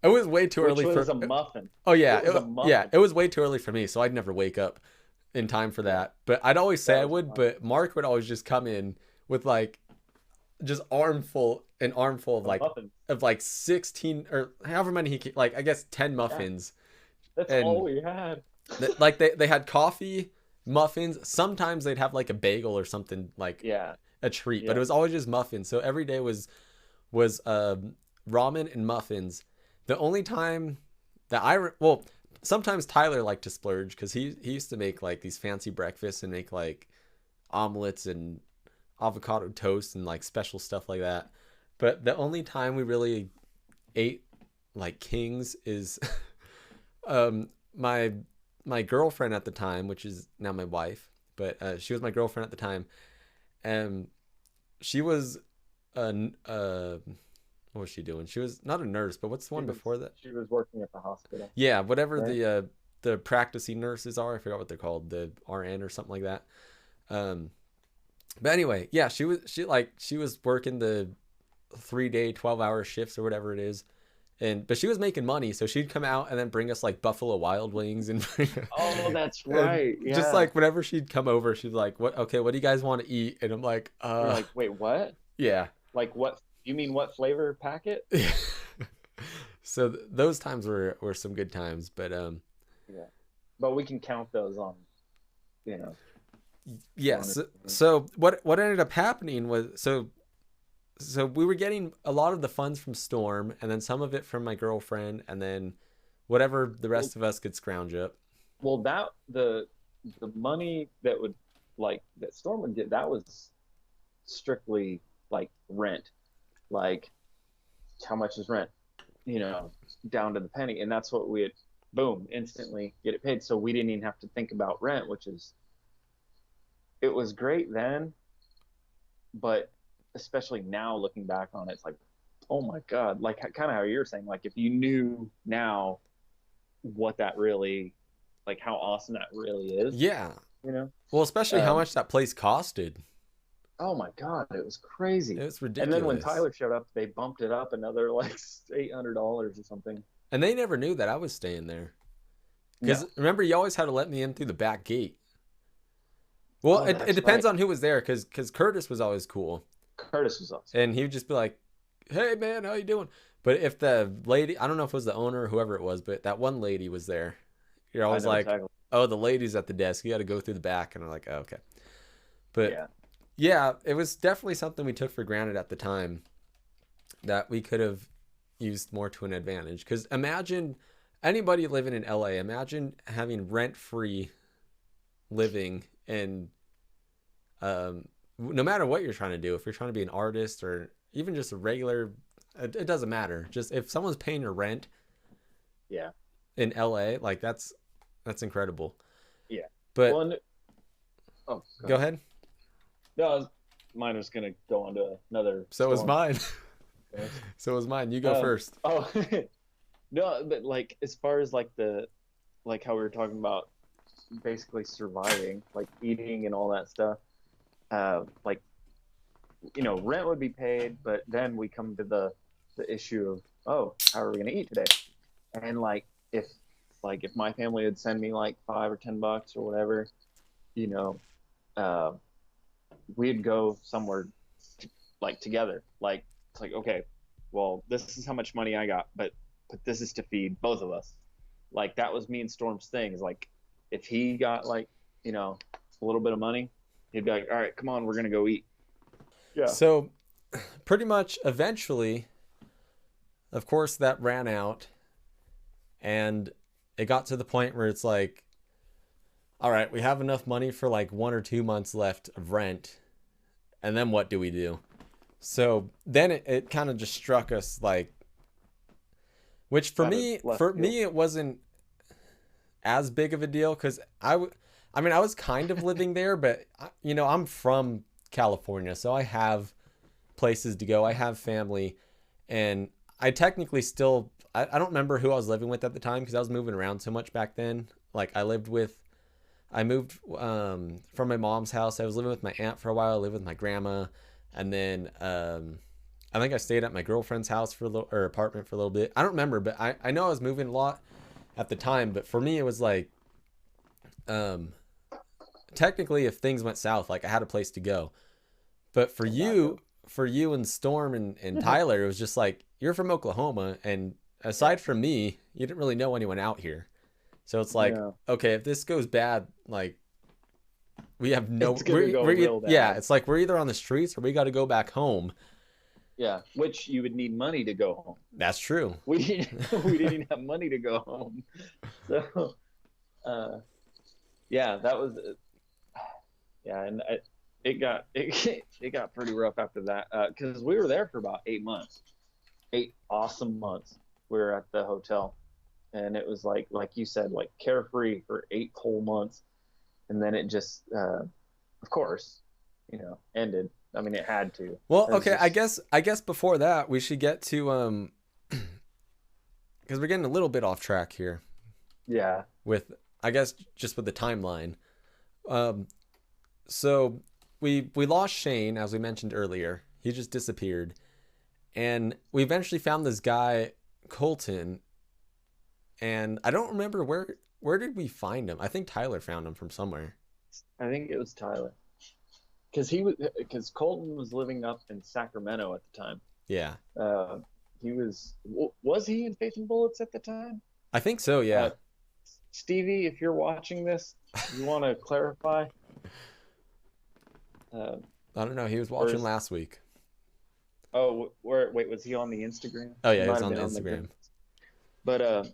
it was way too Which early was for. a muffin. Oh yeah, It was a yeah, muffin. it was way too early for me, so I'd never wake up. in time for Yeah. that. But I'd always say That I was would, fun. but Mark would always just come in with like just an armful The muffins. of like 16 or however many like I guess 10 Yeah. muffins. That's all And we had. like they had coffee, muffins, sometimes they'd have like a bagel or something like Yeah. a treat, but it Yeah. was always just muffins. So every day was ramen and muffins. The only time that well, sometimes Tyler liked to splurge because he used to make like these fancy breakfasts and make like omelets and avocado toast and like special stuff like that. But the only time we really ate like kings is my girlfriend at the time, which is now my wife, but she was my girlfriend at the time, and she was what was she doing? She was not a nurse, but what's the She one was before that? she was working at the hospital, Yeah, whatever right? the practicing nurses are. I forgot what they're called, the RN or something like that. Um, but anyway, yeah, she was working the 3 day 12-hour shifts or whatever it is, but she was making money, so she'd come out and then bring us like Buffalo Wild Wings Oh, that's and right. just Yeah. like whenever she'd come over, she'd like, "What? Okay, what do you guys want to eat?" And I'm like, You're like, wait, what? yeah." Like what? You mean what flavor packet? So those times were some good times, but Yeah. But we can count those on, you know, one or yes. two. So what ended up happening was so we were getting a lot of the funds from Storm, and then some of it from my girlfriend, and then whatever the Well, rest of us could scrounge up. well, that the money that would like that Storm would get, that was strictly like rent. Like how much is rent? You know, down to the penny, and that's what we had. Boom, instantly get it paid. So we didn't even have to think about rent, which is it was great then, but especially now looking back on it, it's like, oh my god, like kind of how you're saying, like if you knew now what that really, like how awesome that really is, Yeah. you know. Well, especially how Um, much that place costed. oh my god, it was crazy. It was And then when ridiculous. Tyler showed up, they bumped it up another like $800 or something. And they never knew that I was staying there. No. Because remember, you always had to let me in through the back gate. Well, Oh, it that's depends right. on who was there, because Curtis was always cool. Curtis was awesome. And he would just be like, "Hey, man, how you doing?" But if the lady, I don't know if it was the owner or whoever it was, but that one lady was there. You're I always know like, exactly. "Oh, the lady's at the desk. You got to go through the back." And I'm like, "Oh, okay." But Yeah. yeah, it was definitely something we took for granted at the time that we could have used more to an advantage. Because imagine anybody living in LA, imagine having rent free living and no matter what you're trying to do, if you're trying to be an artist or even just a regular, it doesn't matter. Just if someone's paying your rent Yeah. in LA, like that's incredible. Yeah. But Well, and, oh, go go ahead. ahead. No, mine was gonna go on to another So was storm. mine. Yeah. So was mine. You go Um, first. oh, no, but like as far as like like how we were talking about basically surviving, like eating and all that stuff. Like rent would be paid, but then we come to the issue of, oh, how are we gonna eat today? And if if my family would send me like $5 or $10 or whatever, you know, uh, we'd go somewhere together. Like it's like, okay, well, this is how much money I got, but this is to feed both of us. Like that was me and Storm's thing. Is like if he got a little bit of money, he'd be like, all right, come on, we're gonna go eat. Yeah. So pretty much eventually, of course, that ran out, and it got to the point where it's like, all right, we have enough money for like 1 or 2 months left of rent, and then what do we do? So then it kind of just struck us like, which for Out of me left for field. me it wasn't as big of a deal because I mean I was kind of living there, but I'm from California, so I have places to go. I have family, and I technically still I don't remember who I was living with at the time because I was moving around so much back then. Like I moved from my mom's house. I was living with my aunt for a while. I lived with my grandma, and then I think I stayed at my girlfriend's house for a little or apartment for a little bit. I don't remember, but I know I was moving a lot at the time. But for me, it was like, um, technically, if things went south, like I had a place to go. But Exactly. for you and Storm and Tyler, it was just like you're from Oklahoma, and Yeah. aside from me, you didn't really know anyone out here. So it's like, Yeah. okay, if this goes bad, like we have no, It's gonna go real yeah, bad. it's like we're either on the streets or we got to go back home. Yeah. Which you would need money to go home. That's true. We didn't we didn't have money to go home. So uh yeah, that was yeah, and it got pretty rough after that because we were there for about 8 months, 8 awesome months. We were at the hotel, and it was like you said, like carefree for 8 whole months, and then it just, of course, ended. I mean, it had to. It Well, was okay, just I guess before that we should get to because we're getting a little bit off track here yeah, with I guess just with the timeline. Um, so we lost Shane as we mentioned earlier. He just disappeared, and we eventually found this guy Colton, and I don't remember where did we find him. I think Tyler found him from somewhere. I think it was Tyler because Colton was living up in Sacramento at the time. Yeah, Uh, he was he in Faith and Bullets at the time? I think so. Yeah, Uh, Stevie, if you're watching this, you want to clarify? Uh, I don't know. He was or watching is, last week. wait, was he on the Instagram? Oh He yeah, he might was have on been the on the Instagram. but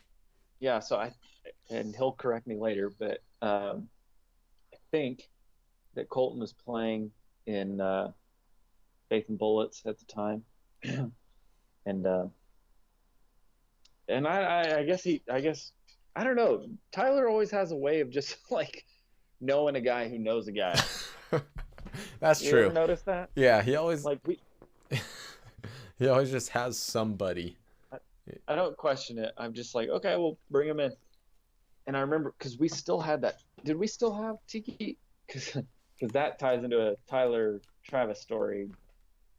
yeah. So and he'll correct me later, but I think that Colton was playing in Faith and Bullets at the time, and I guess I don't know. Tyler always has a way of just like knowing a guy who knows a guy. That's You ever true. notice that? Yeah, Like he always just has somebody. I, I don't question it. I'm just like, okay, we'll bring him in. And I remember because we still had that. Did we still have Tiki? Because that ties into a Tyler Travis story.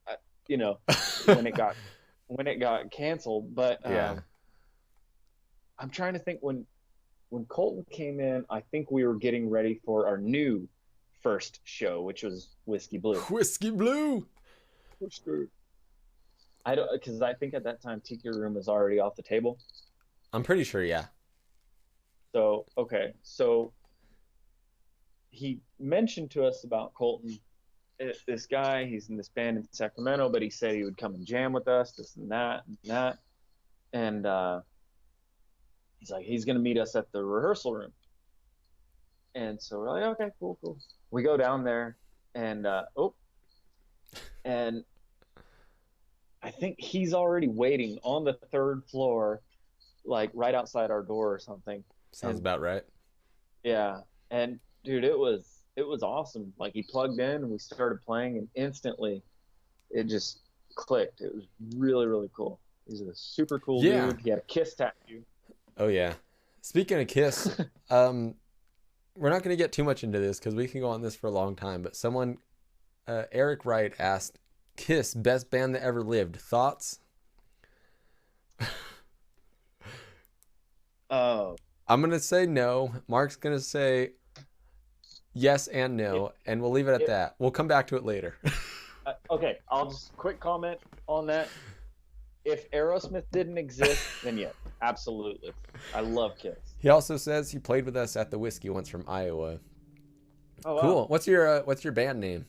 I, you know, when it got canceled. But Yeah. I'm trying to think when Colton came in. I think we were getting ready for our new first show, which was Whiskey Blue. Whiskey Blue. I don't because I think at that time Tiki Room was already off the table. I'm pretty sure, yeah. So okay, so he mentioned to us about Colton. This guy, he's in this band in Sacramento, but he said he would come and jam with us, this and that, and that. And he's like, he's going to meet us at the rehearsal room. And so we're like, okay, cool, cool. We go down there, and and I think he's already waiting on the third floor, like right outside our door or something. Sounds And about right. yeah, and dude, it was awesome. Like he plugged in and we started playing, and instantly it just clicked. It was really really cool. He's a super cool Yeah. dude. He had a Kiss tattoo. Oh yeah. Speaking of Kiss, we're not going to get too much into this because we can go on this for a long time. But someone, Eric Wright asked, "Kiss, best band that ever lived. Thoughts?" Oh, I'm gonna say no. Mark's gonna say yes and if no, and we'll leave it at if that. We'll come back to it later. okay, I'll just quick comment on that. If Aerosmith didn't exist, then yeah, absolutely. I love Kiss. He also says he played with us at the Whiskey once from Iowa. Oh wow. Cool. What's your band name?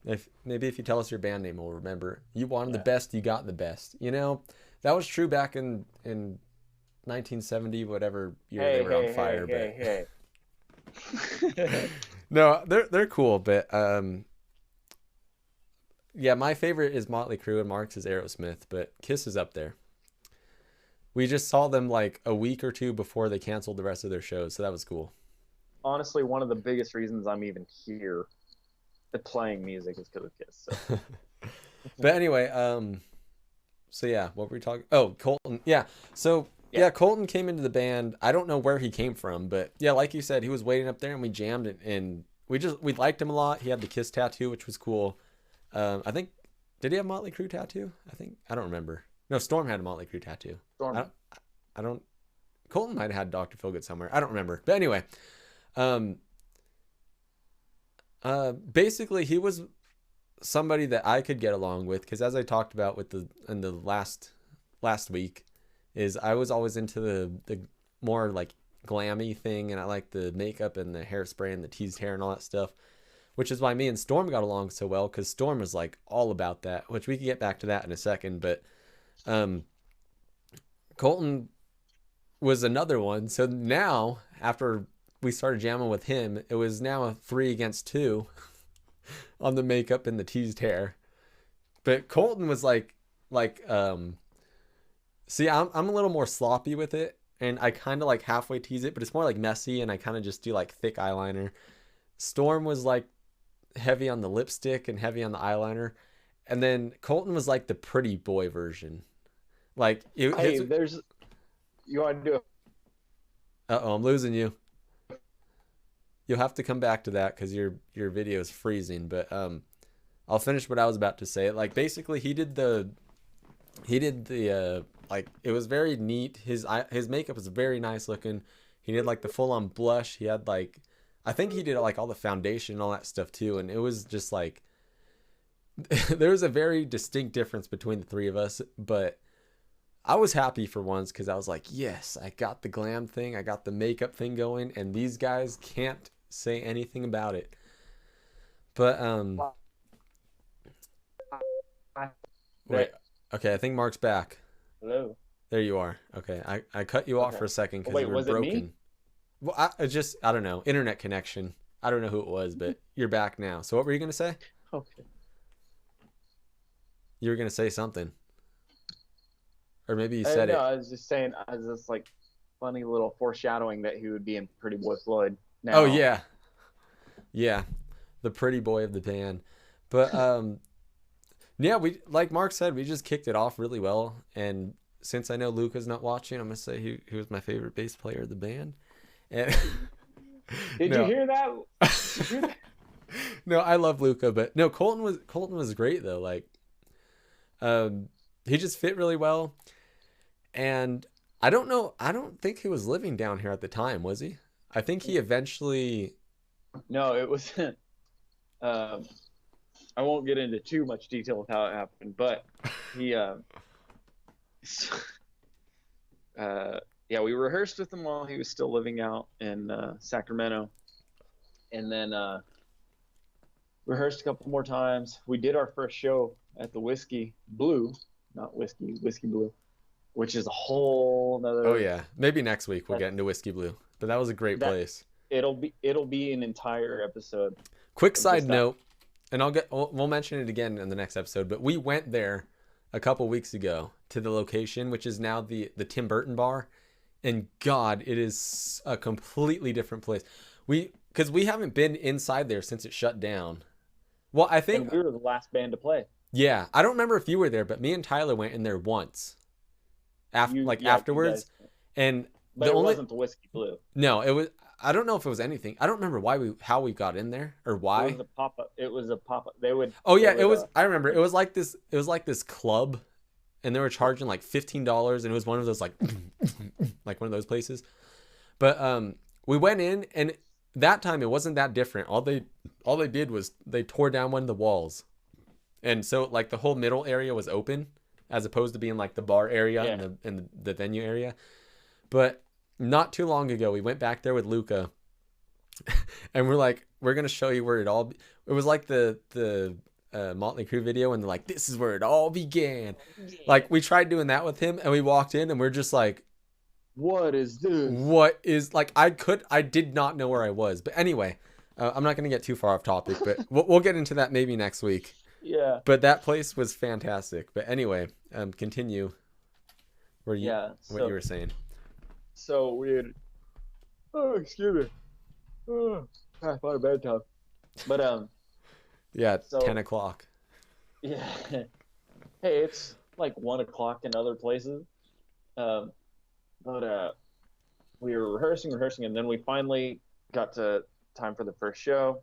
If you tell us your band name, we'll remember. You wanted the Yeah. best, you got the best. That was true back in 1970, whatever year they Hey, were on hey, fire. hey, But hey, hey. no, they're cool. But yeah, my favorite is Motley Crue and Mark's is Aerosmith, but Kiss is up there. We just saw them like a week or two before they canceled the rest of their shows, so that was cool. Honestly, one of the biggest reasons I'm even here playing music is because of Kiss. So. But anyway, so yeah, what were we talking? Oh, Colton. Yeah. So Yeah. yeah, Colton came into the band. I don't know where he came from, but yeah, like you said, he was waiting up there and we jammed it and we liked him a lot. He had the Kiss tattoo, which was cool. I think did he have Motley Crue tattoo? I don't remember. No, Storm had a Motley Crue tattoo. I Storm. don't, I don't Colton might have had Dr. Feelgood somewhere. I don't remember. But anyway, Um, Basically, he was somebody that I could get along with because, as I talked about with the in the last week, is I was always into the more like glammy thing, and I like the makeup and the hairspray and the teased hair and all that stuff, which is why me and Storm got along so well because Storm was like all about that, which we can get back to that in a second. But um, Colton was another one. So now after we started jamming with him, it was now a 3 against 2 on the makeup and the teased hair. But Colton was like see, I'm a little more sloppy with it, and I kind of like halfway tease it, but it's more like messy, and I kind of just do like thick eyeliner. Storm was like heavy on the lipstick and heavy on the eyeliner, and then Colton was like the pretty boy version. Like Hey, there's you want to do uh-oh, I'm losing you. You'll have to come back to that because your video is freezing. But I'll finish what I was about to say. Like basically, he did the like it was very neat. His makeup was very nice looking. He did like the full on blush. He had like I think he did like all the foundation and all that stuff too. And it was just like there was a very distinct difference between the three of us. But I was happy for once because I was like, yes, I got the glam thing, I got the makeup thing going, and these guys can't say anything about it. But wait, that. okay, I think Mark's back. Hello. There you are. Okay, I cut you off Okay. for a second Oh, because wait, you were was it me? broken. Well, I don't know, internet connection. I don't know who it was, but you're back now. So what were you gonna say? Okay. You were gonna say something, or maybe you said No, it. I was just saying, I was just like funny little foreshadowing that he would be in Pretty Boy Floyd. Oh Now, yeah, yeah, the pretty boy of the band. But yeah, we like Mark said, we just kicked it off really well. And since I know Luca's not watching, I'm gonna say he was my favorite bass player of the band. And did you no, hear that? Did you hear that? no, I love Luca, but no, Colton was great though. Like, um, he just fit really well. And I don't know, I don't think he was living down here at the time, was he? I think he eventually. No, it was. um, I won't get into too much detail of how it happened, but he, yeah, we rehearsed with him while he was still living out in Sacramento, and then rehearsed a couple more times. We did our first show at the Whiskey Blue, not Whiskey, Whiskey Blue, which is a whole Oh nother. yeah, maybe next week we'll That get into Whiskey Blue. But that was a great that place. it'll be an entire episode Quick of side just that. note, and we'll mention it again in the next episode. But we went there a couple weeks ago to the location, which is now the Tim Burton bar, and God, it is a completely different place. Because we haven't been inside there since it shut down. Well, I think And we were the last band to play. yeah, I don't remember if you were there, but me and Tyler went in there once after You like Yeah, you afterwards, guys, and but the it only wasn't the Whiskey Blue. no, it was. I don't know if it was anything. I don't remember how we got in there or It why. was a pop up. It was a pop up. They would Oh they yeah, it would was. I remember. It was like this. It was like this club, and they were charging like $15, and it was one of those like, like one of those places. But we went in, and that time it wasn't that different. All they did was they tore down one of the walls, and so like the whole middle area was open, as opposed to being like the bar area yeah. and the venue area. But not too long ago, we went back there with Luca, and we're like, we're gonna show you where it all. It was like the Motley Crue video, and they're like, this is where it all began. Yeah. Like we tried doing that with him, and we walked in, and we're just like, What is this? what is like? I did not know where I was. But anyway, I'm not gonna get too far off topic, but we'll get into that maybe next week. Yeah. But that place was fantastic. But anyway, continue where you Yeah. what you were saying. So we had. Oh, excuse me. Oh, I thought of bedtime. But Yeah, so 10 o'clock. yeah. Hey, it's like 1 o'clock in other places. Um, but we were rehearsing, and then we finally got to time for the first show.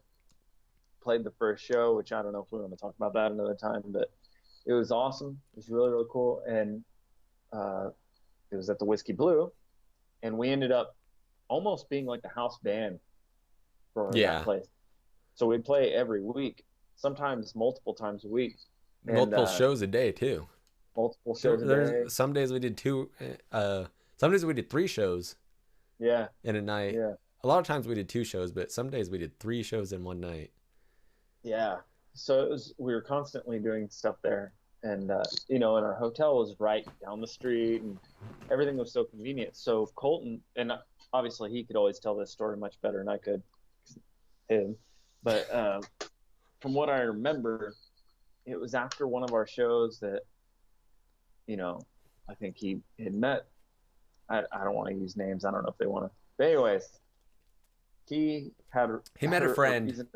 Played the first show, which I don't know if we want to talk about that another time, but it was awesome. It was really, really cool, and uh, it was at the Whiskey Blue, and we ended up almost being like the house band for that Yeah. place. So we'd play every week, sometimes multiple times a week, and Multiple shows a day too. multiple shows a day. There's some days we did some days we did 3 shows Yeah, in a night. yeah, A lot of times we did 2 shows, but some days we did 3 shows in one night. yeah. So we were constantly doing stuff there, and and our hotel was right down the street, and everything was so convenient. So Colton, and obviously he could always tell this story much better than I could, him. But from what I remember, it was after one of our shows that, I think he had met. I don't want to use names. I don't know if they want to. But anyways, He met a friend.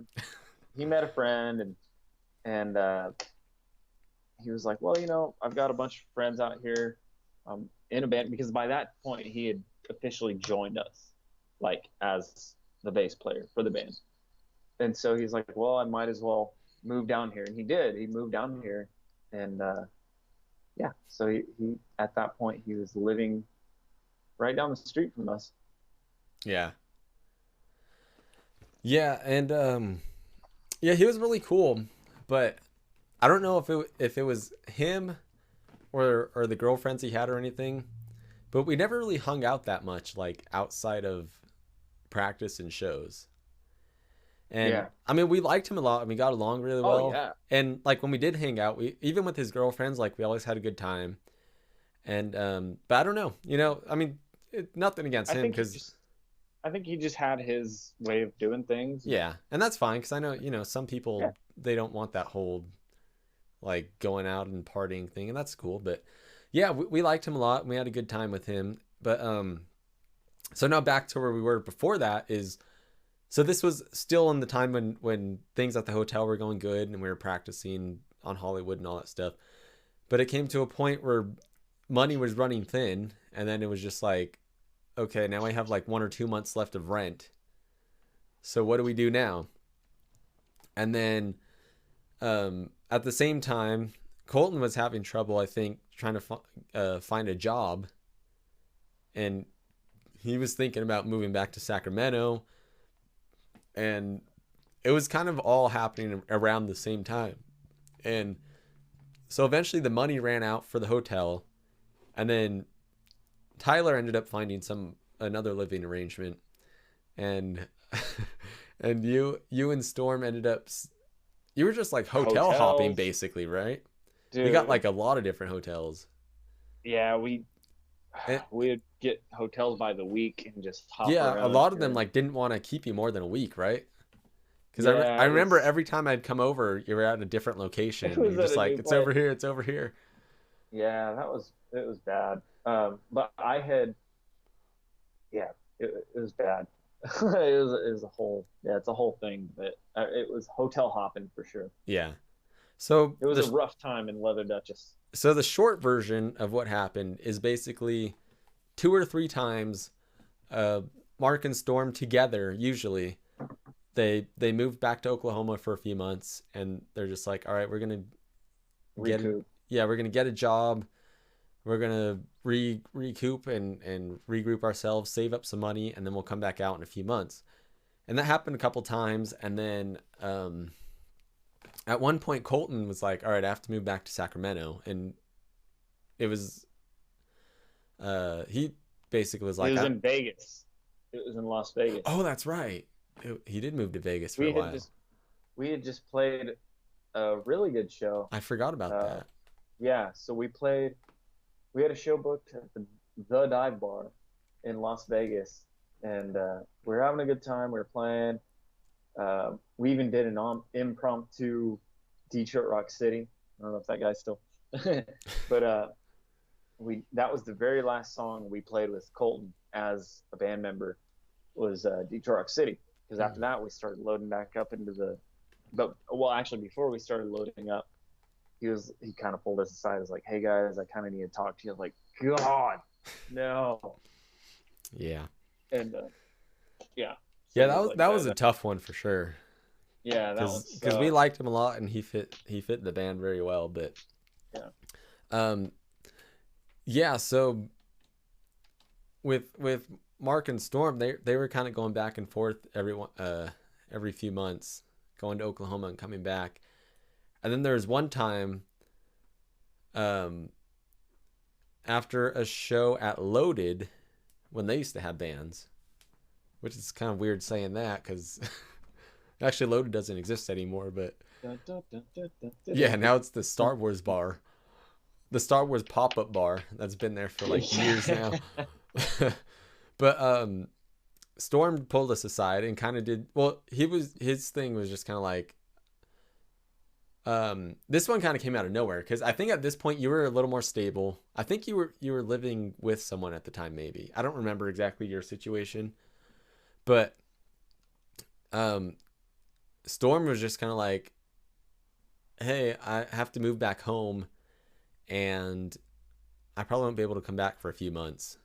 He met a friend, and he was like, well, I've got a bunch of friends out here in a band, because by that point he had officially joined us, like as the bass player for the band. And so he's like, well, I might as well move down here. And he did. He moved down here, and yeah. So he at that point he was living right down the street from us. Yeah. Yeah, and yeah, he was really cool, but I don't know if it was him or the girlfriends he had or anything, but we never really hung out that much, like outside of practice and shows. And Yeah. I mean, we liked him a lot and we got along really well. Oh yeah. And like when we did hang out, we even with his girlfriends, like we always had a good time. And but I don't know, I mean, nothing against him because I think he just had his way of doing things. yeah, and that's fine because I know some people Yeah. they don't want that whole like going out and partying thing, and that's cool. But yeah, we liked him a lot and we had a good time with him. But so now back to where we were before that is. So this was still in the time when things at the hotel were going good and we were practicing on Hollywood and all that stuff. But it came to a point where money was running thin, and then it was just like, okay, now I have like 1 or 2 months left of rent. So what do we do now? And then at the same time, Colton was having trouble, I think, trying to find a job. And he was thinking about moving back to Sacramento. And it was kind of all happening around the same time. And so eventually the money ran out for the hotel. And then Tyler ended up finding another living arrangement. And and you and Storm ended up, you were just like hotel hopping basically, right? Dude, you got like a lot of different hotels. Yeah, we'd get hotels by the week and just hop yeah, around. A lot of them like didn't want to keep you more than a week, right? Because Yeah, I remember every time I'd come over, you were at a different location. And you're just like, it's over here, it's over here. Yeah, it was bad. But I had, yeah, it was bad. it was a whole, it's a whole thing. But it was hotel hopping for sure. Yeah. So it was a rough time in Leather Duchess. So the short version of what happened is basically 2 or 3 times, Mark and Storm together, usually, they moved back to Oklahoma for a few months, and they're just like, all right, we're going to get a job. We're going to recoup and regroup ourselves, save up some money, and then we'll come back out in a few months. And that happened a couple times. And then at one point, Colton was like, all right, I have to move back to Sacramento. And it was, he basically was like, it was in Vegas. It was in Las Vegas. Oh, that's right. He did move to Vegas for a while. We had just played a really good show. I forgot about that. Yeah, so we had a show booked at the Dive Bar in Las Vegas, and we were having a good time. We were playing. We even did an impromptu Detroit Rock City. I don't know if that guy's still, but that was the very last song we played with Colton as a band member was Detroit Rock City. Because after that, we started loading back up into actually before we started loading up, he kind of pulled us aside. He was like, hey guys, I kind of need to talk to you. I was like, God, no. Yeah. And yeah. So yeah, that was a tough one for sure. Yeah, because we liked him a lot and he fit the band very well. But yeah. So with Mark and Storm, they were kind of going back and forth every few months, going to Oklahoma and coming back. And then there was one time, um, after a show at Loaded, when they used to have bands, which is kind of weird saying that because actually Loaded doesn't exist anymore. But yeah, now it's the Star Wars bar, the Star Wars pop-up bar that's been there for like years now. But Storm pulled us aside and kind of did well. His thing was just kind of like, this one kind of came out of nowhere because I think at this point you were a little more stable. I think you were living with someone at the time, maybe. I don't remember exactly your situation, but Storm was just kind of like, hey, I have to move back home, and I probably won't be able to come back for a few months.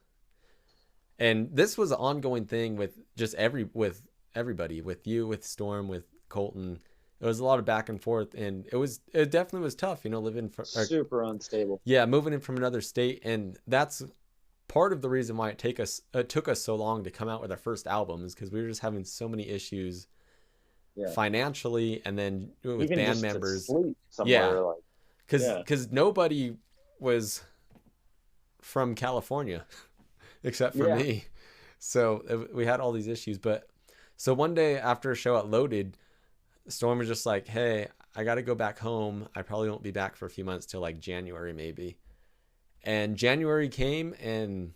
And this was an ongoing thing with just everybody, with you, with Storm, with Colton. It was a lot of back and forth, and it definitely was tough, living super unstable. Yeah, moving in from another state, and that's part of the reason why it took us so long to come out with our first album, is because we were just having so many issues, financially, and then with even band just members. To sleep somewhere, because nobody was from California except for me, so we had all these issues. But so one day after a show at Loaded, Storm was just like, hey, I got to go back home. I probably won't be back for a few months till like January maybe. And January came and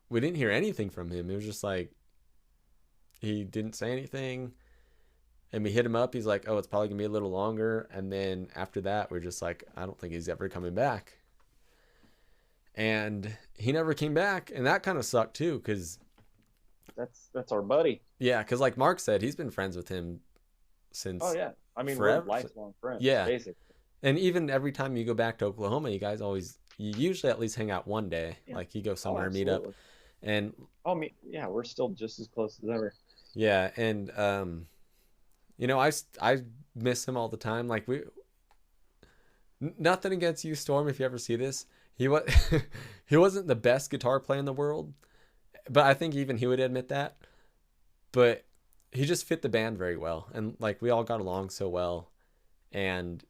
we didn't hear anything from him. It was just like, he didn't say anything. And we hit him up. He's like, oh, it's probably going to be a little longer. And then after that, we're just like, I don't think he's ever coming back. And he never came back. And that kind of sucked too, because that's our buddy. Yeah, because like Mark said, he's been friends with him since. Oh yeah, I mean, forever. We're lifelong friends. Yeah, basically. And even every time you go back to Oklahoma, you usually at least hang out one day. Yeah. Like you go somewhere, meet up, and we're still just as close as ever. Yeah, and I miss him all the time. Like nothing against you, Storm. If you ever see this, he wasn't the best guitar player in the world, but I think even he would admit that. But he just fit the band very well, and like we all got along so well, and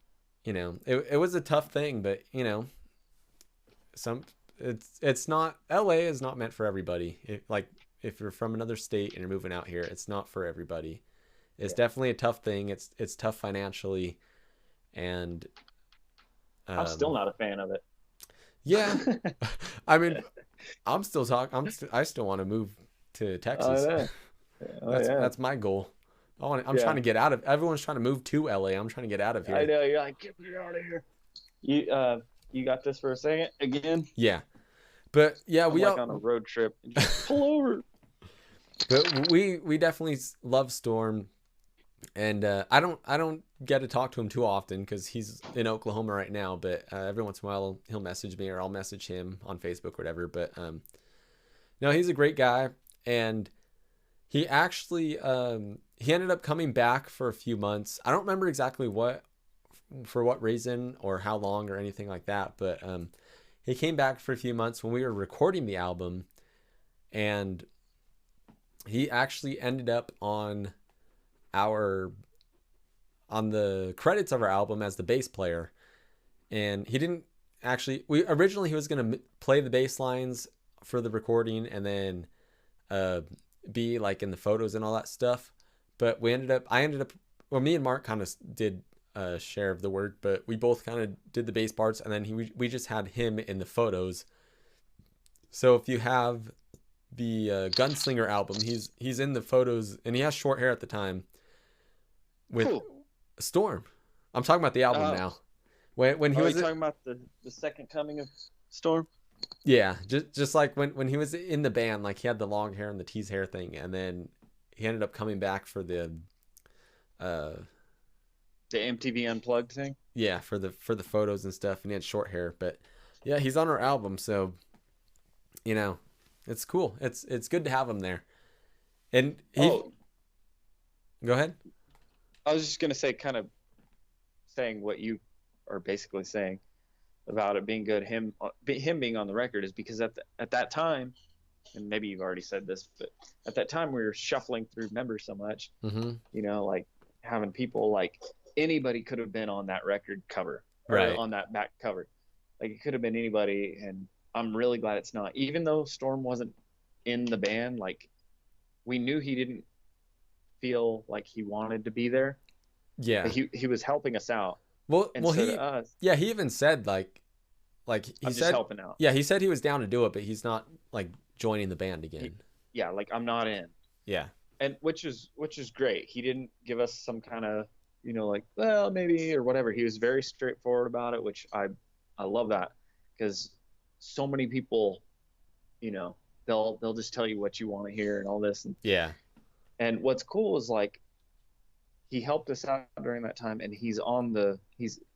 it was a tough thing, but it's not, LA is not meant for everybody. If you're from another state and you're moving out here, it's not for everybody. It's definitely a tough thing. It's tough financially, and I'm still not a fan of it. Yeah, I mean, I'm still talking. I still want to move to Texas. That's my goal. I'm trying to get out of. Everyone's trying to move to LA. I'm trying to get out of here. I know. You're like, get me out of here. You got this for a second again? Yeah, but yeah, we on a road trip. Just pull over. But we definitely love Storm, and I don't get to talk to him too often because he's in Oklahoma right now. But every once in a while he'll message me or I'll message him on Facebook or whatever. But no, he's a great guy, and he actually he ended up coming back for a few months. I don't remember exactly for what reason or how long or anything like that, but he came back for a few months when we were recording the album, and he actually ended up on the credits of our album as the bass player. And he didn't actually, originally he was going to play the bass lines for the recording and then be like in the photos and all that stuff. But me and Mark kind of did a share of the work, but we both kind of did the bass parts, and then we just had him in the photos. So if you have the Gunslinger album, he's in the photos, and he has short hair at the time with Storm. I'm talking about the album now. When he was talking about the second coming of Storm? Yeah, just like when he was in the band, like he had the long hair and the tease hair thing, and then he ended up coming back for the MTV Unplugged thing. Yeah, for the photos and stuff, and he had short hair. But yeah, he's on our album, so it's cool. It's good to have him there. And go ahead. I was just gonna say, kind of saying what you are basically saying about it being good. Him being on the record is because at that time, and maybe you've already said this, but at that time we were shuffling through members so much, Mm-hmm. like having people like anybody could have been on that record cover or Right. on that back cover. Like it could have been anybody, and I'm really glad it's not. Even though Storm wasn't in the band, like we knew he didn't feel like he wanted to be there, but Yeah. he was helping us out. And Well, so to us, yeah, he even said he I'm just said, helping out. yeah, he said he was down to do it, but he's not like joining the band He, again. yeah, like I'm not in. Yeah. And which is great. He didn't give us some kind of, like, well, maybe or whatever. He was very straightforward about it, which I love that, because so many people, they'll just tell you what you want to hear and all this. Yeah. And what's cool is like he helped us out during that time, and he's on the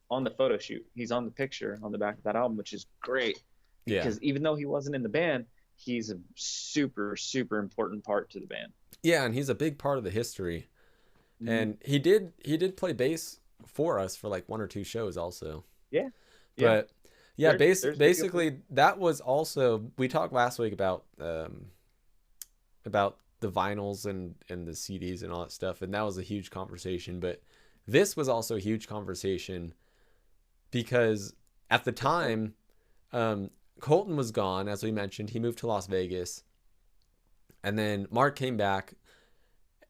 photo shoot. He's on the picture on the back of that album, which is great, Yeah. because even though he wasn't in the band, he's a super super important part to the band. Yeah, and he's a big part of the history. Mm-hmm. And he did play bass for us for like one or two shows also. Yeah. But yeah, There's basically that was also, we talked last week about the vinyls and the CDs and all that stuff, and that was a huge conversation, but this was also a huge conversation because at the time Colton was gone, as we mentioned. He moved to Las Vegas, and then Mark came back,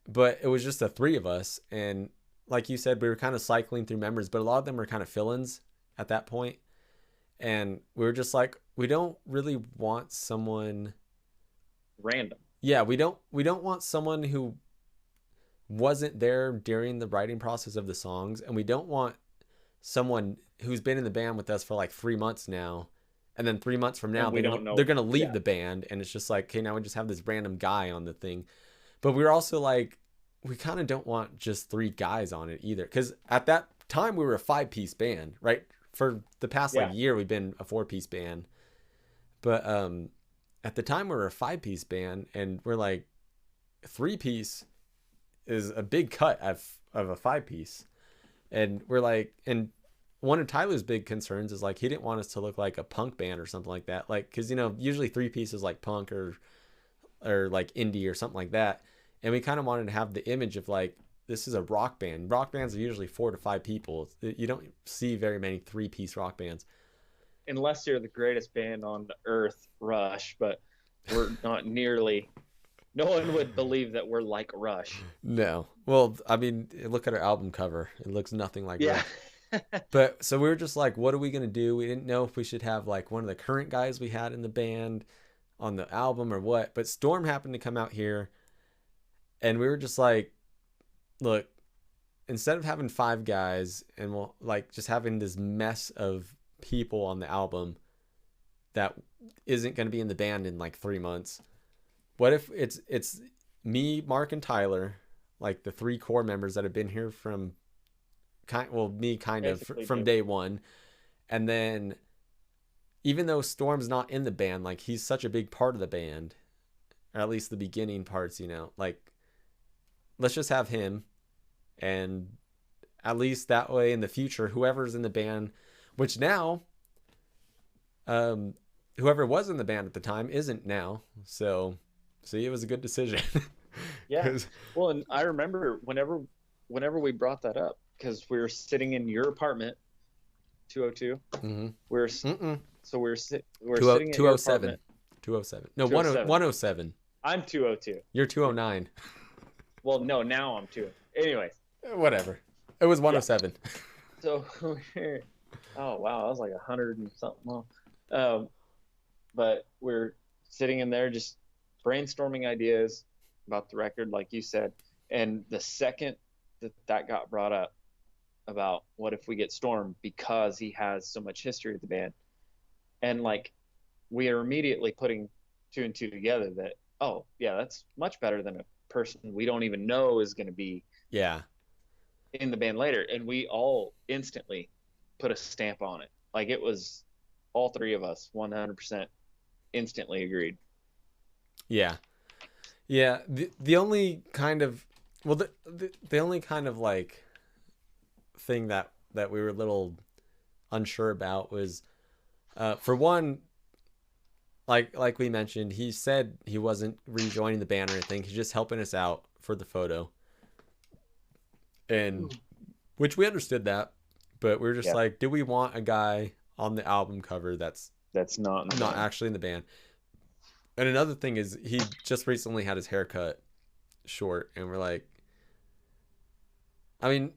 but it was just the three of us. And like you said, we were kind of cycling through members, but a lot of them were kind of fill-ins at that point. And we were just like, we don't really want someone random. Yeah, we don't want someone who wasn't there during the writing process of the songs, and we don't want someone who's been in the band with us for like 3 months now, and then 3 months from now we don't know. they're gonna leave Yeah. the band, and it's just like, okay, now we just have this random guy on the thing. But we were also like, we kind of don't want just three guys on it either, because at that time we were a 5-piece band, right? For the past Yeah. like year, we've been a 4-piece band, but at the time we were a 5-piece band, and we're like, 3-piece is a big cut of a 5-piece, and we're like, and one of Tyler's big concerns is like, he didn't want us to look like a punk band or something like that, like, because usually 3-piece is like punk or like indie or something like that, and we kind of wanted to have the image of like, this is a rock band. Rock bands are usually 4 to 5 people. You don't see very many 3-piece rock bands Unless you're the greatest band on the earth, Rush, but we're not nearly. No one would believe that we're like Rush. No. Well, I mean, look at our album cover. It looks nothing like Yeah. that. But so we were just like, what are we going to do? We didn't know if we should have like one of the current guys we had in the band on the album or what. But Storm happened to come out here, and we were just like, look, instead of having 5 guys and we'll like just having this mess of people on the album that isn't going to be in the band in like 3 months, what if it's me, Mark, and Tyler, like the 3 core members that have been here from from day one. And then even though Storm's not in the band, like, he's such a big part of the band, or at least the beginning parts, like, let's just have him, and at least that way in the future, whoever's in the band, which now whoever was in the band at the time isn't now, so see, it was a good decision. Yeah. Well, and I remember whenever we brought that up, because we were sitting in your apartment, 202. Mm-hmm. We're Mm-mm. so we're sitting in 207. your apartment. 207. No, 207. 107. I'm 202. You're 209. Well, no, now I'm 2. Anyways, Whatever. It was 107. so oh wow, I was like 100 and something. But we're sitting in there just brainstorming ideas about the record, like you said. And the second that got brought up about what if we get Storm, because he has so much history with the band, and like we are immediately putting 2 and 2 together that, oh yeah, that's much better than a person we don't even know is going to be in the band later. And we all instantly put a stamp on it. Like, it was all 3 of us 100% instantly agreed. Yeah. The only kind of, well, the only kind of like thing that we were a little unsure about was, for one, like we mentioned, he said he wasn't rejoining the band or anything. He's just helping us out for the photo, and which we understood that, but we were just Yeah, like, do we want a guy on the album cover that's that's not in the not band. actually in the band? And another thing is, he just recently had his hair cut short, and we're like, I mean,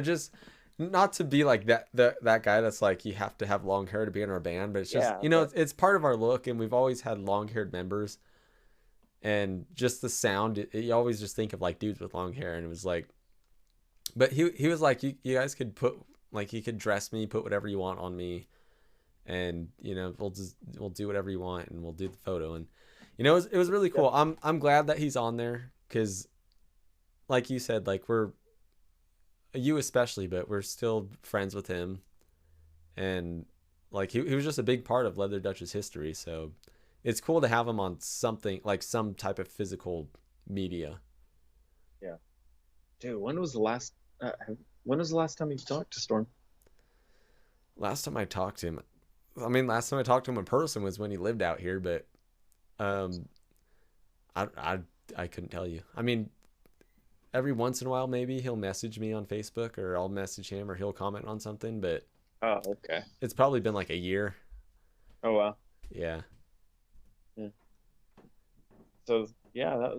just not to be like that guy that's like you have to have long hair to be in our band, but it's just Yeah, but it's part of our look, and we've always had long haired members, and just the sound, you always just think of like dudes with long hair, and it was like, but he was like, you guys could put, like, you could dress me, put whatever you want on me, and we'll do whatever you want, and we'll do the photo, and it was really yeah, cool. I'm glad that he's on there, because like you said, like, we're, you especially, but we're still friends with him, and like he was just a big part of Leather Dutch's history, so it's cool to have him on something like some type of physical media. yeah. Dude, when was the last time you talked to Storm? Last time I talked to him, I mean, last time I talked to him in person was when he lived out here, but um I couldn't tell you. I mean, every once in a while maybe he'll message me on Facebook, or I'll message him, or he'll comment on something, but Oh, okay. it's probably been like a year. Oh wow. Yeah. Yeah. So yeah, that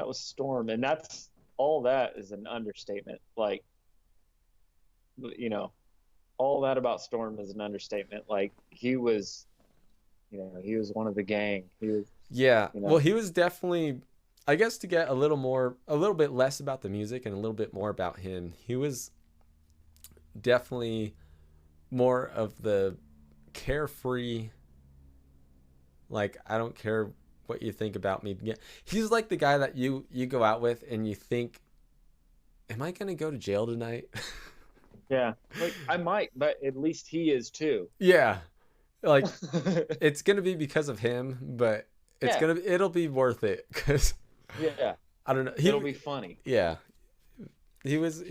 was Storm, and that's all that is an understatement. Like, you know, all that about Storm is an understatement. Like, he was one of the gang. He was, Yeah. you Well, know, he was definitely, I guess, to get a little bit less about the music and a little bit more about him. He was definitely more of the carefree, like, I don't care what you think about me. Yeah. He's like the guy that you go out with and you think, am I going to go to jail tonight? yeah. Like, I might, but at least he is too. Yeah. Like, it's going to be because of him, but Yeah, it'll be worth it, cuz yeah. I don't know. It'll be funny. Yeah. He was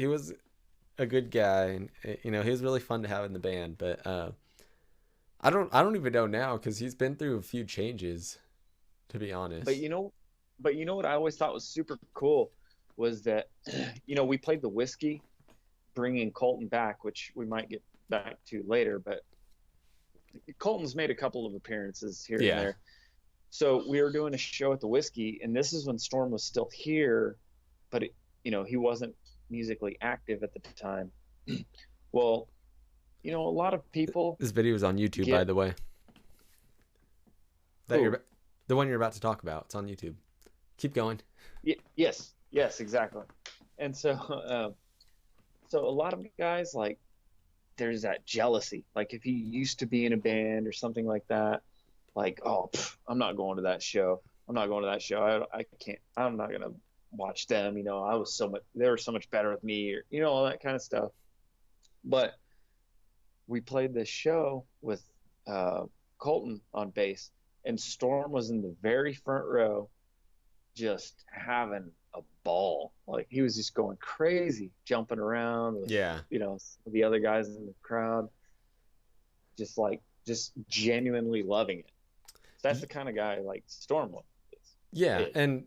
a good guy, and he was really fun to have in the band, but I don't even know now, cuz he's been through a few changes, to be But honest. what I always thought was super cool was that we played the whiskey, bringing Colton back, which we might get back to later. But Colton's made a couple of appearances here and Yeah. there. So we were doing a show at the whiskey, and this is when Storm was still here, but he wasn't musically active at the time. Well, a lot of people This video is on YouTube, by get the way. That who you're the one you're about to talk about. It's on YouTube. Keep going. yes, exactly. And so so a lot of guys, like, there's that jealousy. Like, if you used to be in a band or something like that, like, oh, I'm not going to that show. I'm not going to that show. I can't. I'm not gonna watch them. They were so much better with me, or all that kind of stuff. But we played this show with Colton on bass, and Storm was in the very front row, just having a ball. Like, he was just going crazy, jumping around with Yeah. the other guys in the crowd, just genuinely loving it. That's the kind of guy like Storm was. Yeah, Is. and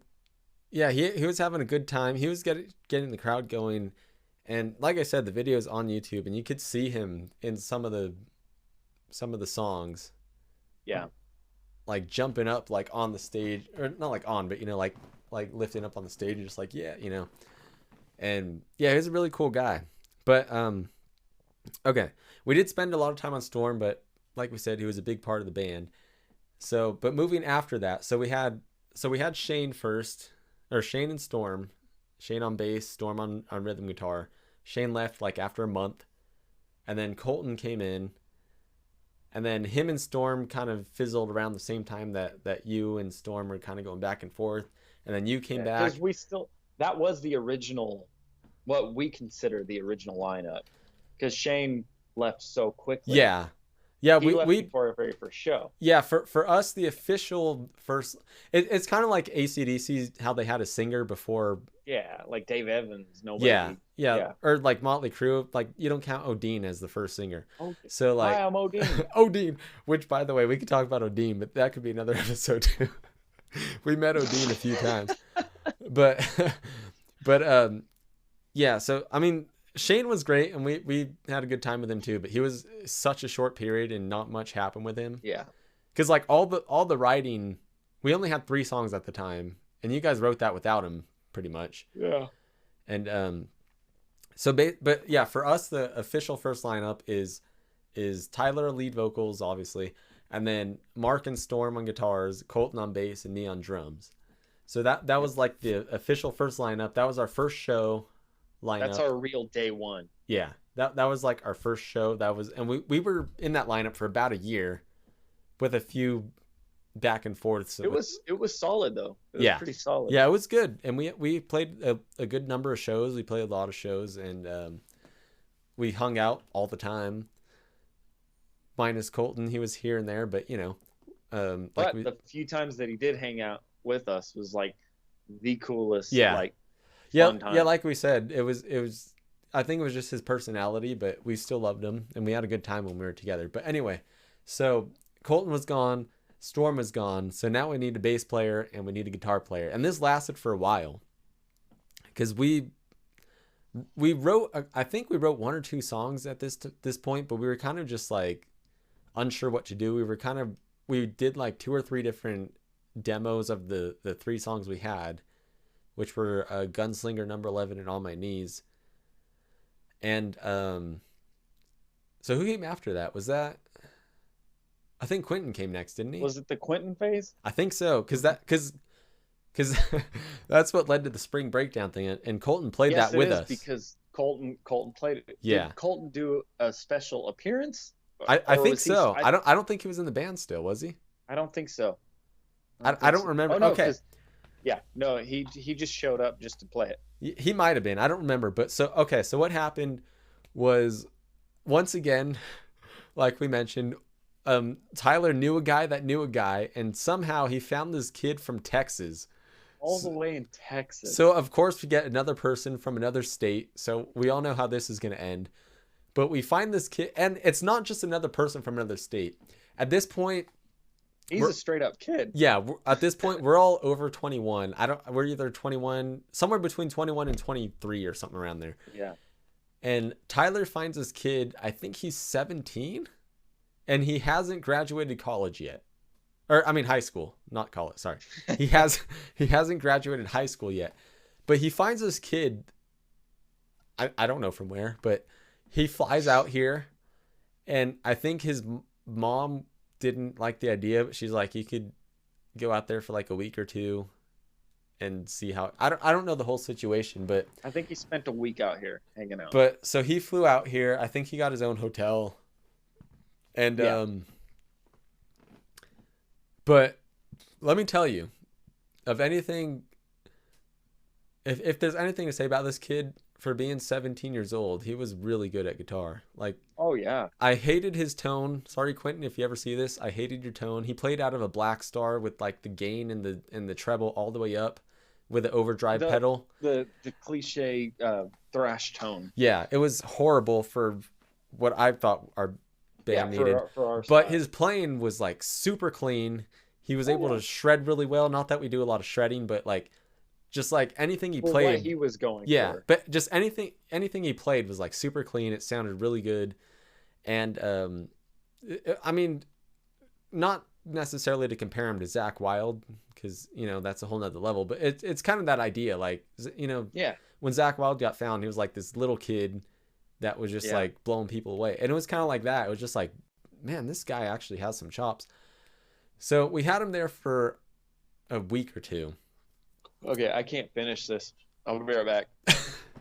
yeah, he was having a good time. He was getting the crowd going, and like I said, the video is on YouTube, and you could see him in some of the songs, Yeah, like jumping up like on the stage, or not like on, but like lifting up on the stage and just like, yeah, and yeah, he's a really cool guy. But okay, we did spend a lot of time on Storm, but like we said, he was a big part of the band. So, but moving after that, so we had Shane first, or Shane and Storm, Shane on bass, Storm on rhythm guitar. Shane left like after a month, and then Colton came in, and then him and Storm kind of fizzled around the same time that you and Storm were kind of going back and forth, and then you came yeah. back. Because that was the original, what we consider the original lineup. Because Shane left so quickly. Yeah, yeah, He left we before our very first show. yeah, for us, the official first, it's kind of like AC/DC, how they had a singer before Yeah, like Dave Evans, Yeah, nobody. yeah, Yeah. or like Motley Crue. Like you don't count Odin as the first singer. Oh, So hi, like I'm Odin. Odin, which by the way we could talk about Odin, but that could be another episode too. We met Odin a few times, but but yeah. So I mean, Shane was great, and we had a good time with him too. But he was such a short period, and not much happened with him. Yeah. Because like all the writing, we only had 3 songs at the time, and you guys wrote that without him pretty much. Yeah. And but yeah, for us the official first lineup is Tyler lead vocals obviously, and then Mark and Storm on guitars, Colton on bass, and me on drums. So that was like the official first lineup. That was our first show lineup. That's our real day one. Yeah, that was like our first show. That was, and we were in that lineup for about a year, with a few back and forths. It was solid though. It was Yeah, pretty solid. yeah, it was good, and we played a good number of shows. We played a lot of shows, and we hung out all the time. Minus Colton, he was here and there, but But the few times that he did hang out with us was like the coolest. Yeah. Like yeah, fun time. yeah, like we said, it was. I think it was just his personality, but we still loved him, and we had a good time when we were together. But anyway, so Colton was gone, Storm was gone, so now we need a bass player and we need a guitar player, and this lasted for a while, because we wrote, I think we wrote 1 or 2 songs at this point, but we were kind of just like unsure what to do. We did like 2 or 3 different demos of the 3 songs we had, which were Gunslinger, Number 11, and On My Knees. And so who came after that? Was that, I think Quentin came next, didn't he? Was it the Quentin phase? I think so, because that's what led to the spring breakdown thing, and Colton played that with us. Because Colton played it. Yeah. Did Colton do a special appearance? I think so. I don't think he was in the band still, was he? I don't think so. I don't remember. Oh, no, okay. Yeah, no, he just showed up just to play it. He might have been. I don't remember. But so what happened was, once again, like we mentioned, Tyler knew a guy that knew a guy, and somehow he found this kid from Texas. All the way in Texas. So of course we get another person from another state. So we all know how this is going to end. But we find this kid, and it's not just another person from another state. At this point, he's a straight up kid. Yeah, at this point we're all over 21. We're either 21, somewhere between 21 and 23 or something around there. Yeah. And Tyler finds this kid, I think he's 17, and he hasn't graduated college yet. Or I mean high school, not college, sorry. He hasn't graduated high school yet. But he finds this kid, I don't know from where, but he flies out here, and I think his mom didn't like the idea, but she's like, you could go out there for like a week or 2 and see how. I don't know the whole situation, but I think he spent a week out here hanging out. But so he flew out here. I think he got his own hotel, and Yeah. But let me tell you, of anything, if there's anything to say about this kid, for being 17 years old, he was really good at guitar. Like, oh yeah, I hated his tone. Sorry, Quentin, if you ever see this, I hated your tone. He played out of a Black Star with like the gain and the treble all the way up, with the overdrive pedal. The cliche thrash tone. Yeah, it was horrible for what I thought our band needed. For our but style. his playing was like super clean. He was able to shred really well. Not that we do a lot of shredding, but like just like anything he played, what he was going for. But just anything he played was like super clean. It sounded really good. And I mean, not necessarily to compare him to Zach Wilde, because that's a whole nother level, but it's kind of that idea, like, Yeah. when Zach Wilde got found, he was like this little kid that was just like blowing people away, and it was kind of like that. It was just like, man, this guy actually has some chops. So we had him there for a week or 2. Okay, I can't finish this. I'll be right back.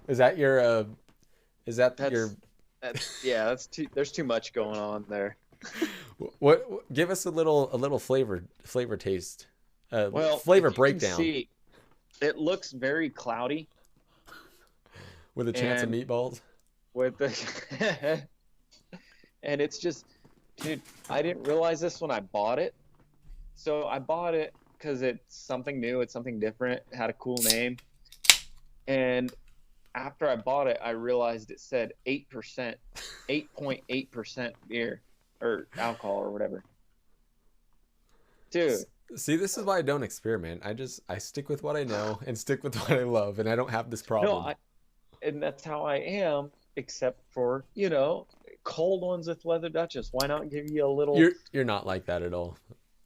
Is that your that's too. There's too much going on there. What give us a little flavor taste, flavor breakdown. See, it looks very cloudy with a chance of meatballs, and it's just, dude, I didn't realize this when I bought it. So I bought it because it's something new, it's something different, it had a cool name, And after I bought it, I realized it said 8%, 8.8% beer or alcohol or whatever. Dude, See, this is why I don't experiment. I stick with what I know and stick with what I love, and I don't have this problem. no, and that's how I am, except for, cold ones with leather Duchess. Why not give you a little? You're not like that at all.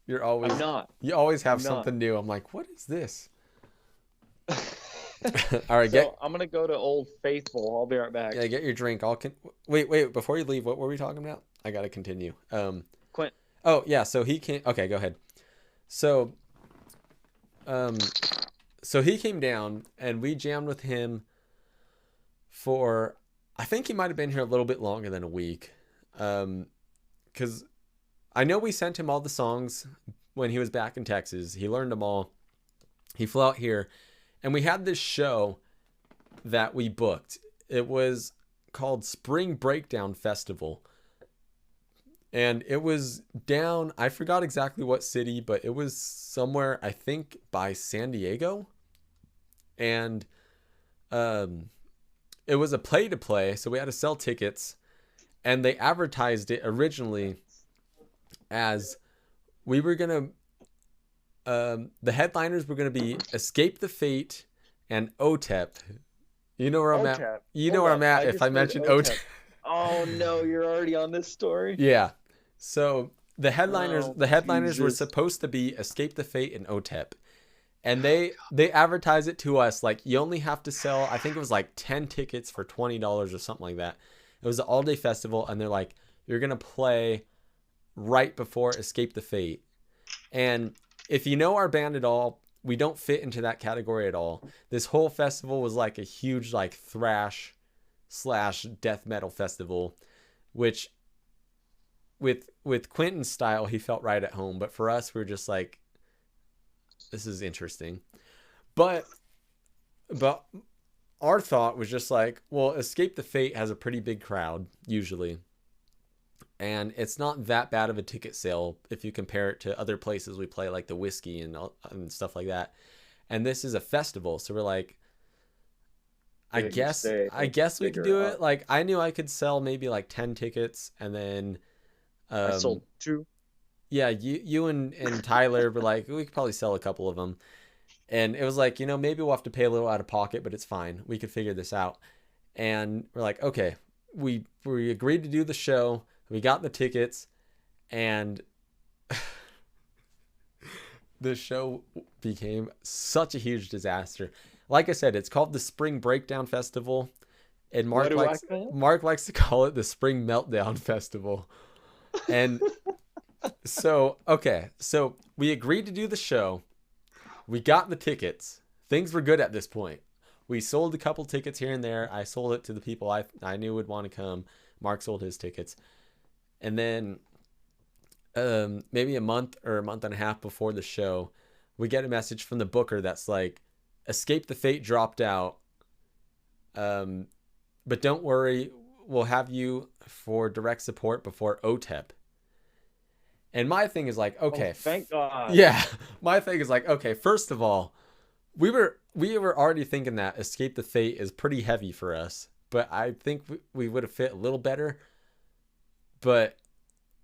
You're I'm always not. you always have I'm not. something new. I'm like, what is this? All right, So I'm gonna go to Old Faithful. I'll be right back. get your drink. Wait. Before you leave, what were we talking about? I gotta continue. Quint. Oh yeah. So he came. Okay, go ahead. So, um, so he came down and we jammed with him for. I think he might have been here a little bit longer than a week, because I know we sent him all the songs when he was back in Texas. He learned them all. He flew out here, and we had this show that we booked. It was called Spring Breakdown Festival. And it was down, I forgot exactly what city, but it was somewhere, I think, by San Diego. And it was a play-to-play, so we had to sell tickets. And they advertised it originally as we were going to, the headliners were going to be Escape the Fate and OTEP. You know where I'm at. You know where I'm at if I mention OTEP. Oh no, you're already on this story. Yeah. So the headliners were supposed to be Escape the Fate and OTEP. And they advertise it to us like you only have to sell, I think it was like 10 tickets for $20 or something like that. It was an all-day festival, and they're like, you're going to play right before Escape the Fate. And if you know our band at all, we don't fit into that category at all. This whole festival was like a huge like thrash / death metal festival, which with Quentin's style, he felt right at home. But for us, we were just like, this is interesting. But our thought was just like, well, Escape the Fate has a pretty big crowd usually. And it's not that bad of a ticket sale if you compare it to other places we play, like the Whiskey and stuff like that. And this is a festival, so we're like, I guess we could do it. Like, I knew I could sell maybe like 10 tickets, and then I sold 2. Yeah, you and Tyler were like, we could probably sell a couple of them. And it was like, maybe we'll have to pay a little out of pocket, but it's fine. We could figure this out. And we're like, okay, we agreed to do the show. We got the tickets, and the show became such a huge disaster. Like I said, it's called the Spring Breakdown Festival, and Mark likes to call it the Spring Meltdown Festival. And so we agreed to do the show. We got the tickets. Things were good at this point. We sold a couple tickets here and there. I sold it to the people I knew would want to come. Mark sold his tickets. And then maybe a month or a month and a half before the show, we get a message from the booker that's like, Escape the Fate dropped out. But don't worry, we'll have you for direct support before OTEP. And my thing is like, okay. Thank God. Yeah. My thing is like, okay, first of all, we were already thinking that Escape the Fate is pretty heavy for us. But I think we would have fit a little better. But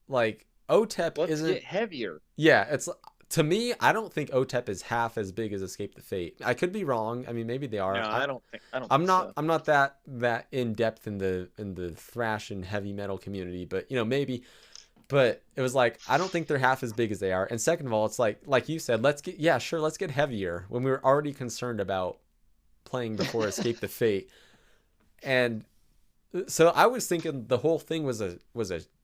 like OTEP isn't. Let's get heavier. Yeah, it's to me. I don't think OTEP is half as big as Escape the Fate. I could be wrong. I mean, maybe they are. No, I don't. I'm not that in depth in the thrash and heavy metal community, but maybe. But it was like, I don't think they're half as big as they are. And second of all, it's like you said, let's get heavier when we were already concerned about playing before Escape the Fate. And so I was thinking the whole thing was a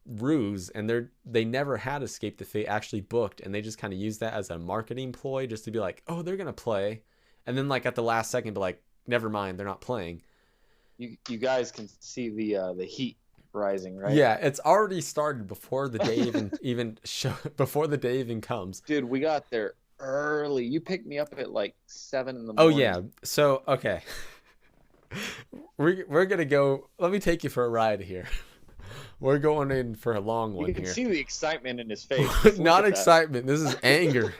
ruse, and they never had Escape the Fate actually booked, and they just kind of used that as a marketing ploy just to be like, oh, they're gonna play, and then like at the last second be like, never mind, they're not playing. You guys can see the heat rising, right? Yeah, it's already started before the day before the day even comes. Dude, we got there early. You picked me up at like 7 in the morning. Oh yeah. So okay. We're gonna go. Let me take you for a ride here. We're going in for a long one here. You can see the excitement in his face. Not excitement. This is anger.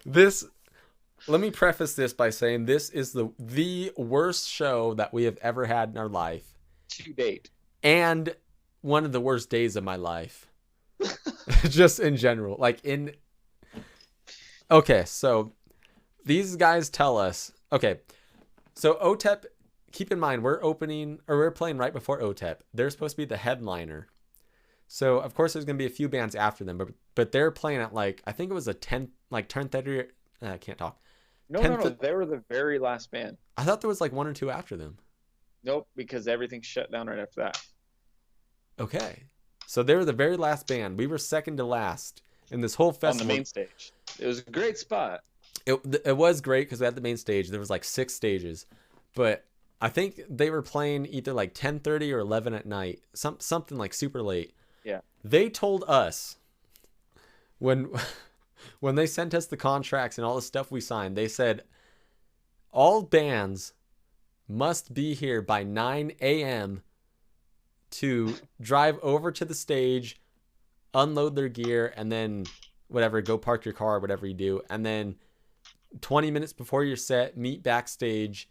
This let me preface this by saying this is the worst show that we have ever had in our life, To date. and one of the worst days of my life. Just in general. Okay, so these guys tell us, okay, so OTEP, keep in mind, we're playing right before OTEP. They're supposed to be the headliner. So, of course, there's going to be a few bands after them, but they're playing at I think it was a 10:30, I can't talk. No. They were the very last band. I thought there was one or two after them. Nope, because everything shut down right after that. Okay. So they were the very last band. We were second to last in this whole festival. On the main stage. It was a great spot. It was great because we had the main stage. There was 6 stages. But I think they were playing either 10:30 or 11 at night. Something super late. Yeah. They told us when they sent us the contracts and all the stuff we signed, they said all bands must be here by 9 a.m. to drive over to the stage, unload their gear, and then go park your car, whatever you do. And then 20 minutes before your set, meet backstage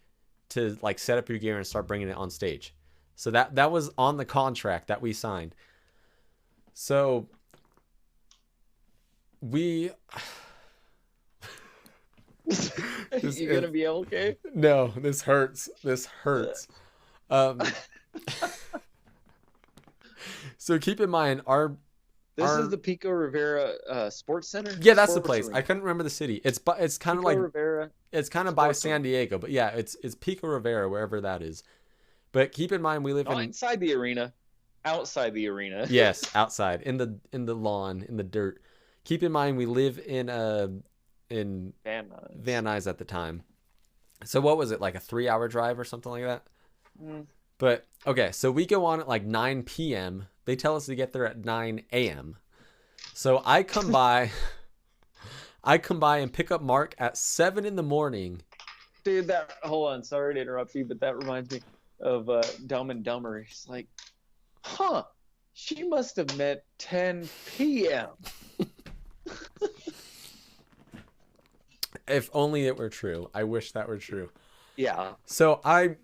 to set up your gear and start bringing it on stage. So that was on the contract that we signed. So we... You gonna be okay? No, this hurts. So keep in mind, this is the Pico Rivera Sports Center. Yeah, that's Sports the place. Arena. I couldn't remember the city. It's kind of Rivera. It's kind of by San Diego, but yeah, it's Pico Rivera, wherever that is. But keep in mind, we live inside the arena, outside the arena. Yes, outside in the lawn, in the dirt. Keep in mind, we live in Van Nuys at the time. So what was it, a 3-hour drive or something like that? Mm. But okay, so we go on at 9 p.m. They tell us to get there at 9 a.m. So I come by and pick up Mark at 7 in the morning. Dude, hold on, sorry to interrupt you, but that reminds me of Dumb and Dumber. He's like, she must have meant 10 p.m. If only it were true. I wish that were true. Yeah. So I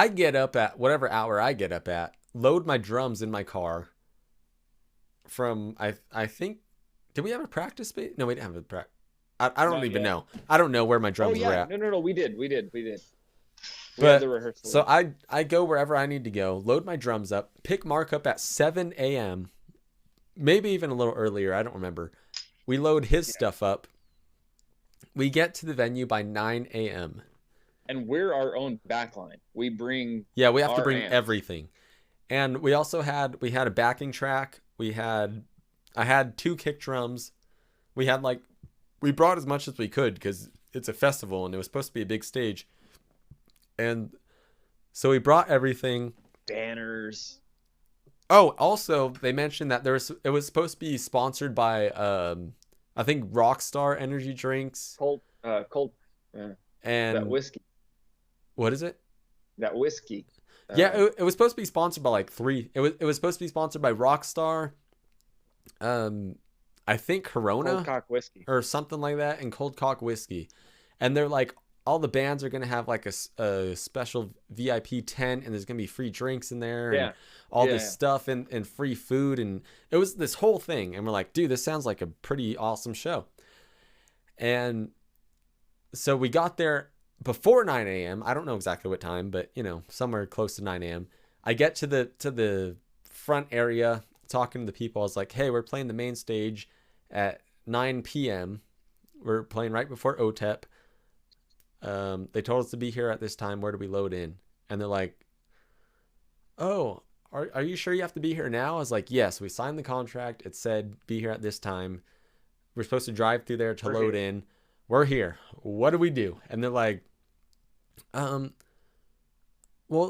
get up at whatever hour I get up at, load my drums in my car from, I think, did we have a practice space? No, we didn't have a practice. I don't even know. I don't know where my drums were at. No, we did. We had the rehearsal. So I go wherever I need to go, load my drums up, pick Mark up at 7 a.m., maybe even a little earlier. I don't remember. We load his stuff up. We get to the venue by 9 a.m. And we're our own backline. We bring... Yeah, we have to bring amps. everything. And we also had a backing track. I had 2 kick drums. We brought as much as we could because it's a festival and it was supposed to be a big stage. And so we brought everything. Banners. Oh, also they mentioned that it was supposed to be sponsored by I think Rockstar energy drinks. Cold. And that whiskey. What is it? That whiskey. Yeah, it was supposed to be sponsored by 3. It was supposed to be sponsored by Rockstar. I think Corona Cold Cock whiskey or something like that, and Cold Cock whiskey. And they're all the bands are gonna have a special VIP tent, and there's gonna be free drinks in there, and all this stuff, and free food, and it was this whole thing. And we're like, dude, this sounds like a pretty awesome show. And so we got there before 9 a.m. I don't know exactly what time, but somewhere close to 9 a.m. I get to the front area, talking to the people. I was like, hey, we're playing the main stage at 9 p.m. We're playing right before OTEP. They told us to be here at this time. Where do we load in? And they're like, oh, are you sure you have to be here now? I was like, yes, we signed the contract. It said be here at this time. We're supposed to drive through there to load in. We're here. What do we do? And they're like, well,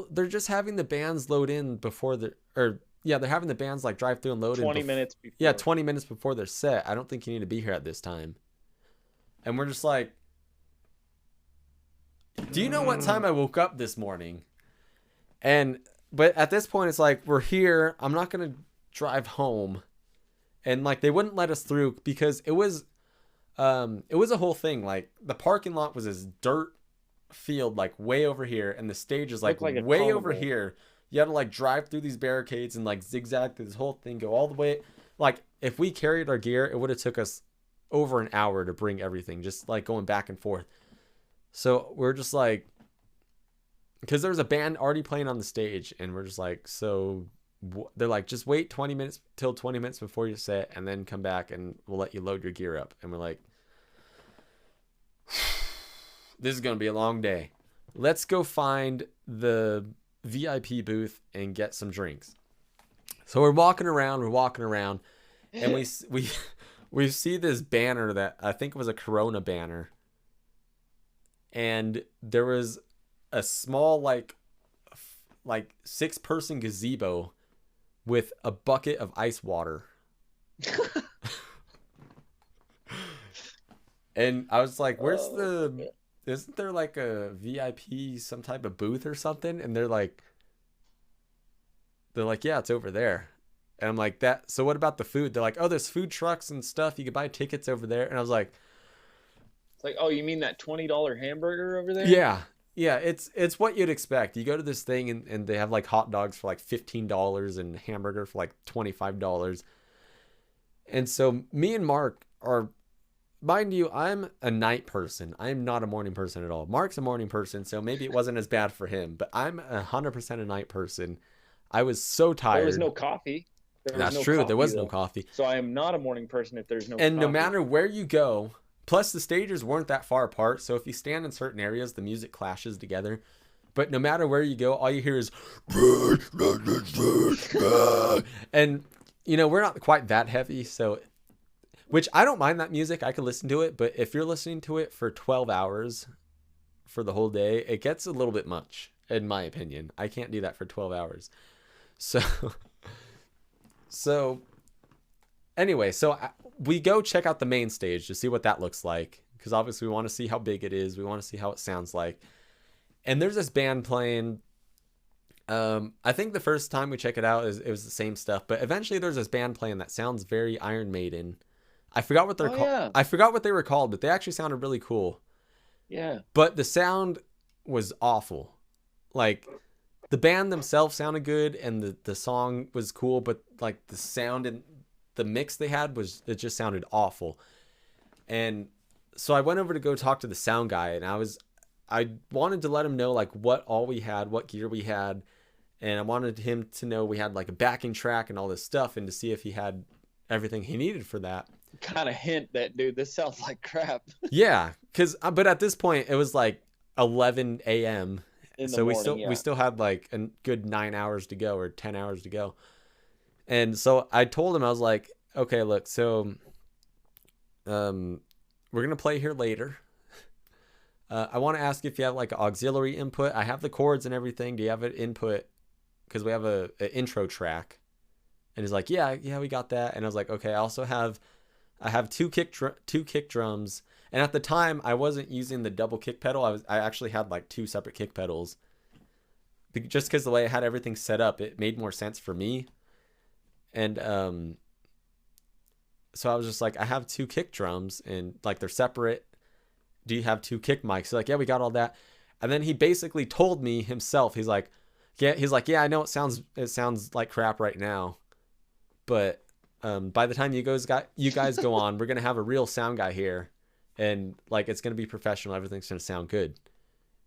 they're just having the bands load in before they're having the bands drive through and load 20 minutes before. Yeah, 20 minutes before their set. I don't think you need to be here at this time. And we're just like, do you know what time I woke up this morning? But at this point, it's we're here. I'm not going to drive home. And they wouldn't let us through because it was It was a whole thing. Like the parking lot was this dirt field like way over here, and the stage is like Looked like a way over carnival. here. You had to like drive through these barricades and like zigzag through this whole thing, go all the way. Like if we carried our gear, it would have took us over an hour to bring everything, just like going back and forth. So we're just like, because there was a band already playing on the stage, and we're just like, so they're like, just wait 20 minutes till 20 minutes before your set, and then come back and we'll let you load your gear up. And we're like, this is gonna be a long day. Let's go find the VIP booth and get some drinks. So we're walking around, and we see this banner that I think was a Corona banner, and there was a small like 6-person gazebo with a bucket of ice water. And I was like, where's the, isn't there like a VIP, some type of booth or something? And they're like, yeah, it's over there. And I'm like, that, so what about the food? They're like, oh, there's food trucks and stuff. You can buy tickets over there. And I was like, It's like, oh, you mean that $20 hamburger over there? yeah. Yeah, it's what you'd expect. You go to this thing and they have like hot dogs for like $15 and hamburger for like $25. And so me and Mark are, mind you, I'm a night person. I'm not a morning person at all. Mark's a morning person, so maybe it wasn't as bad for him, but I'm 100% a night person. I was so tired. There was no coffee. That's true. There was no coffee. So I am not a morning person if there's no And coffee. no matter where you go, plus the stages weren't that far apart, so if you stand in certain areas, the music clashes together. But no matter where you go, all you hear is and you know, we're not quite that heavy, so, which I don't mind that music. I can listen to it, but if you're listening to it for 12 hours for the whole day, it gets a little bit much, in my opinion. I can't do that for 12 hours. So anyway, we go check out the main stage to see what that looks like, because obviously we want to see how big it is. We want to see how it sounds like. And there's this band playing. I think the first time we check it out, it was the same stuff, but eventually there's this band playing that sounds very Iron Maiden. I forgot what they're called. Yeah. I forgot what they were called, but they actually sounded really cool. Yeah. But the sound was awful. Like the band themselves sounded good and the song was cool, but like the sound and the mix they had it just sounded awful. And so I went over to go talk to the sound guy, and I wanted to let him know like what all we had, what gear we had, and I wanted him to know we had like a backing track and all this stuff, and to see if he had everything he needed for that. Kind of hint that, dude, this sounds like crap. Yeah, but at this point it was like 11 a.m. So morning, we still had like a good 9 hours to go, or 10 hours to go. And so I told him, I was like, okay, look, so we're going to play here later. I want to ask if you have like auxiliary input. I have the chords and everything. Do you have an input? Because we have an intro track. And he's like, yeah, we got that. And I was like, okay, I have two kick drums. And at the time, I wasn't using the double kick pedal. I actually had like 2 separate kick pedals. Just because the way I had everything set up, it made more sense for me. And so I was just like, I have 2 kick drums, and like they're separate. Do you have 2 kick mics? He's like, yeah, we got all that. And then he basically told me himself, he's like, yeah, I know it sounds like crap right now, but by the time you guys go on, we're gonna have a real sound guy here, and like it's gonna be professional. Everything's gonna sound good.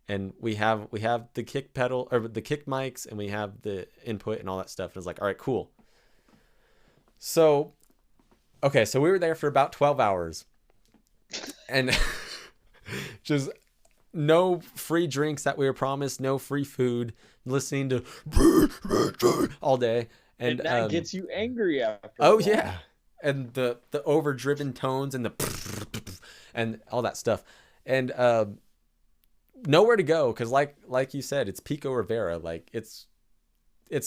And we have the kick pedal, or the kick mics, and we have the input and all that stuff. And it's like, all right, cool. So, okay, so we were there for about 12 hours, and just no free drinks that we were promised, no free food, listening to all day. And that gets you angry after. Oh yeah, and the overdriven tones and the and all that stuff, and nowhere to go, because like you said, it's Pico Rivera. Like it's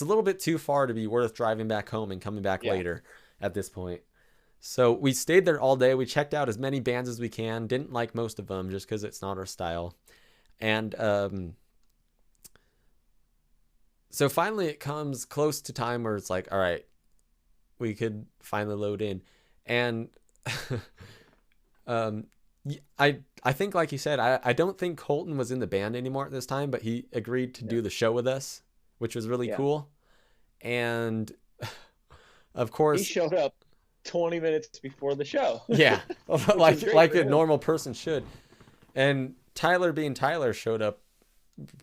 a little bit too far to be worth driving back home and coming back later at this point. So we stayed there all day. We checked out as many bands as we can. Didn't like most of them just because it's not our style. And so finally it comes close to time where it's like, all right, we could finally load in. And Um, I think, like you said, I don't think Colton was in the band anymore at this time, but he agreed to Yeah. do the show with us, which was really Yeah. cool. And of He course, showed up 20 minutes before the show, yeah, which is great like for a him. normal person should. And Tyler, being Tyler, showed up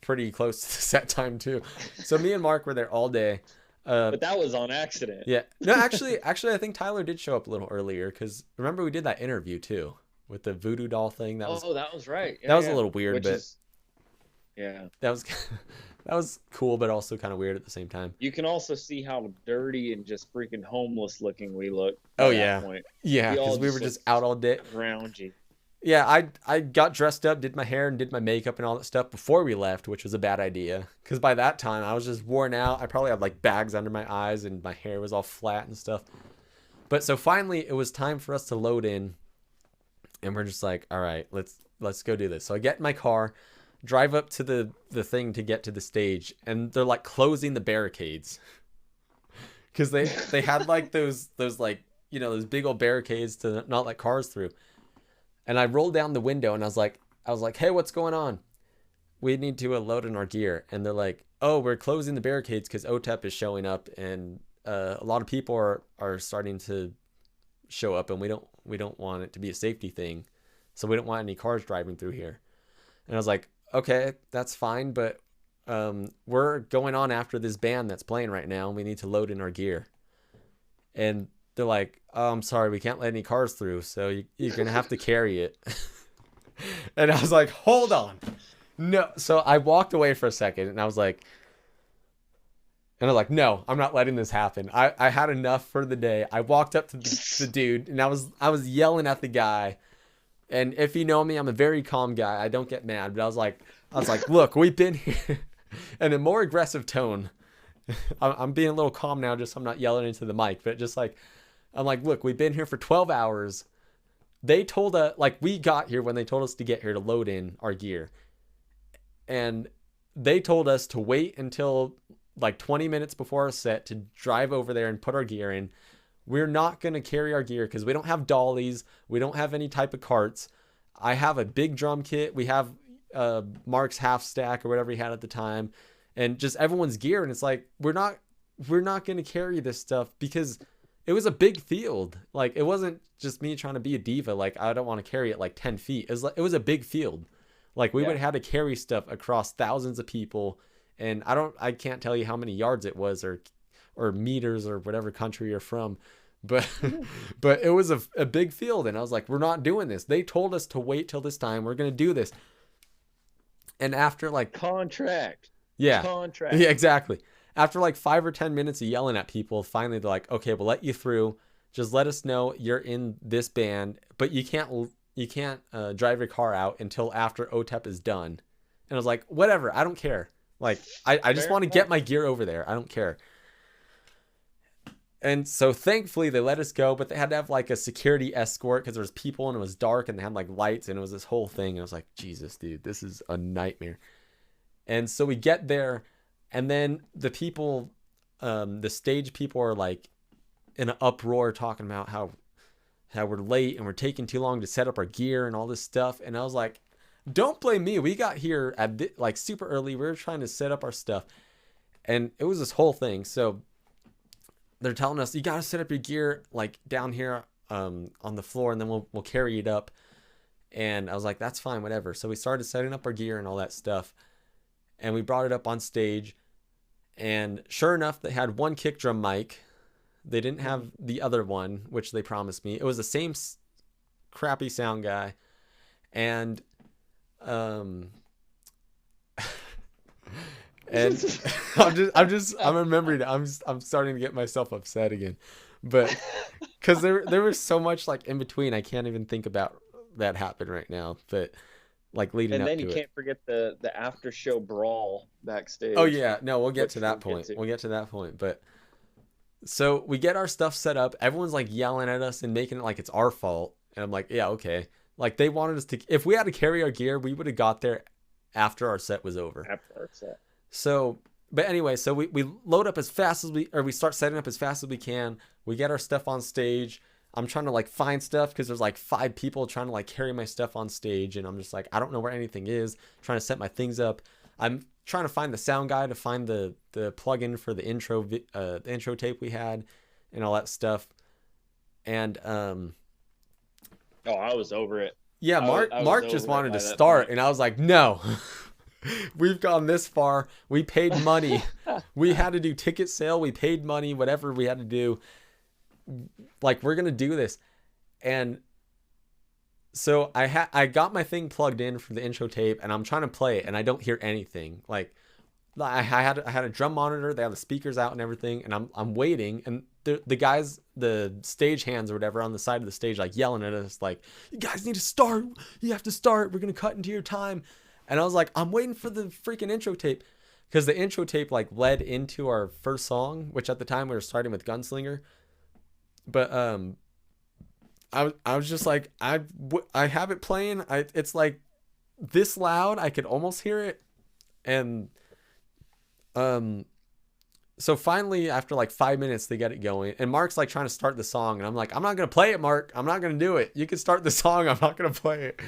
pretty close to the set time too. So me and Mark were there all day. But that was on accident. Yeah. No, actually, I think Tyler did show up a little earlier because remember we did that interview too with the voodoo doll thing. Oh, that was right. That Yeah, was a yeah. little weird, Which but is, yeah. that was that was cool, but also kind of weird at the same time. You can also see how dirty and just freaking homeless looking we look Oh by yeah, that point. yeah, We all because we were looked just out all day. Roundy. Yeah, I got dressed up, did my hair, and did my makeup and all that stuff before we left, which was a bad idea. Because by that time, I was just worn out. I probably had like bags under my eyes, and my hair was all flat and stuff. But so finally, it was time for us to load in, and we're just like, all right, let's go do this. So I get in my car, drive up to the thing to get to the stage, and they're like closing the barricades because they had like those like those big old barricades to not let cars through. And I rolled down the window and I was like, hey, what's going on? We need to load in our gear. And they're like, oh, we're closing the barricades because OTEP is showing up, and a lot of people are starting to show up, and we don't want it to be a safety thing, so we don't want any cars driving through here. And I was like, okay, that's fine, but we're going on after this band that's playing right now, and we need to load in our gear. And they're like, oh, I'm sorry, we can't let any cars through, so you're going to have to carry it. And I was like, hold on. No. So I walked away for a second, and I was like, no, I'm not letting this happen. I had enough for the day. I walked up to the dude, and I was yelling at the guy. And if you know me, I'm a very calm guy. I don't get mad, but I was like, look, we've been here. In a more aggressive tone. I'm being a little calm now, just so I'm not yelling into the mic, but just like, I'm like, look, we've been here for 12 hours. They told us, like, we got here when they told us to get here to load in our gear. And they told us to wait until like 20 minutes before our set to drive over there and put our gear in. We're not going to carry our gear because we don't have dollies. We don't have any type of carts. I have a big drum kit. We have Mark's half stack or whatever he had at the time, and just everyone's gear. And it's like, we're not going to carry this stuff because it was a big field. Like, it wasn't just me trying to be a diva. Like, I don't want to carry it like 10 feet. It was a big field. Like, we would have had to carry stuff across thousands of people. And I can't tell you how many yards it was or meters or whatever country you're from. But it was a big field. And I was like, we're not doing this. They told us to wait till this time. We're going to do this. And after like contract. Yeah, exactly. After like 5 or 10 minutes of yelling at people, finally they're like, okay, we'll let you through. Just let us know you're in this band, but you can't drive your car out until after OTEP is done. And I was like, whatever, I don't care. Like, I just want to get my gear over there. I don't care. And so thankfully they let us go, but they had to have like a security escort because there was people and it was dark and they had like lights and it was this whole thing. And I was like, Jesus, dude, this is a nightmare. And so we get there, and then the people, the stage people are like in an uproar talking about how we're late and we're taking too long to set up our gear and all this stuff. And I was like, don't blame me. We got here at like super early. We were trying to set up our stuff, and it was this whole thing. So they're telling us, you got to set up your gear like down here on the floor, and then we'll carry it up. And I was like, that's fine, whatever. So we started setting up our gear and all that stuff. And we brought it up on stage, and sure enough, they had one kick drum mic. They didn't have the other one, which they promised me. It was the same crappy sound guy, and and I'm remembering it. I'm starting to get myself upset again, but because there was so much like in between, I can't even think about that happened right now, but. Like leading and up to then you can't forget the after show brawl backstage. Oh yeah, no, we'll get to that point. We'll get to that point. But so we get our stuff set up. Everyone's like yelling at us and making it like it's our fault. And I'm like, yeah, okay. Like they wanted us to. If we had to carry our gear, we would have got there after our set was over. After our set. So, but anyway, so we load up as fast as we start setting up as fast as we can. We get our stuff on stage. I'm trying to like find stuff because there's like 5 people trying to like carry my stuff on stage, and I'm just like, I don't know where anything is. Trying to set my things up. I'm trying to find the sound guy to find the plugin for the intro tape we had, and all that stuff. And Oh, I was over it. yeah, I was Mark just over it wanted to by that start, point. and I was like, no. We've gone this far. We paid money. We had to do ticket sale. We paid money, whatever we had to do. Like, we're going to do this. And so I got my thing plugged in for the intro tape, and I'm trying to play it, and I don't hear anything. Like, I had a drum monitor. They have the speakers out and everything, and I'm waiting, and the guys, the stage hands or whatever on the side of the stage, like yelling at us, like, you guys need to start. You have to start. We're going to cut into your time. And I was like, I'm waiting for the freaking intro tape, because the intro tape like led into our first song, which at the time we were starting with Gunslinger. But I was just like, I have it playing. It's like this loud, I could almost hear it. And so finally, after like 5 minutes, they get it going, and Mark's like trying to start the song, and I'm like, I'm not gonna play it, Mark. I'm not gonna do it. You can start the song. I'm not gonna play it.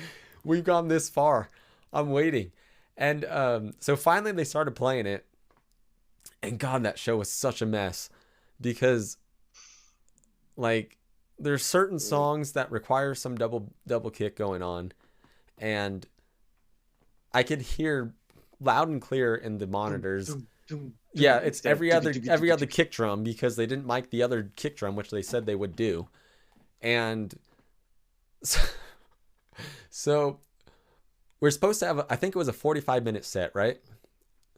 We've gone this far. I'm waiting. And so finally they started playing it. And God, that show was such a mess, because like there's certain songs that require some double kick going on, and I could hear loud and clear in the monitors. Yeah, it's every other kick drum, because they didn't mic the other kick drum, which they said they would do. And so we're supposed to have, I think it was a 45-minute set, right?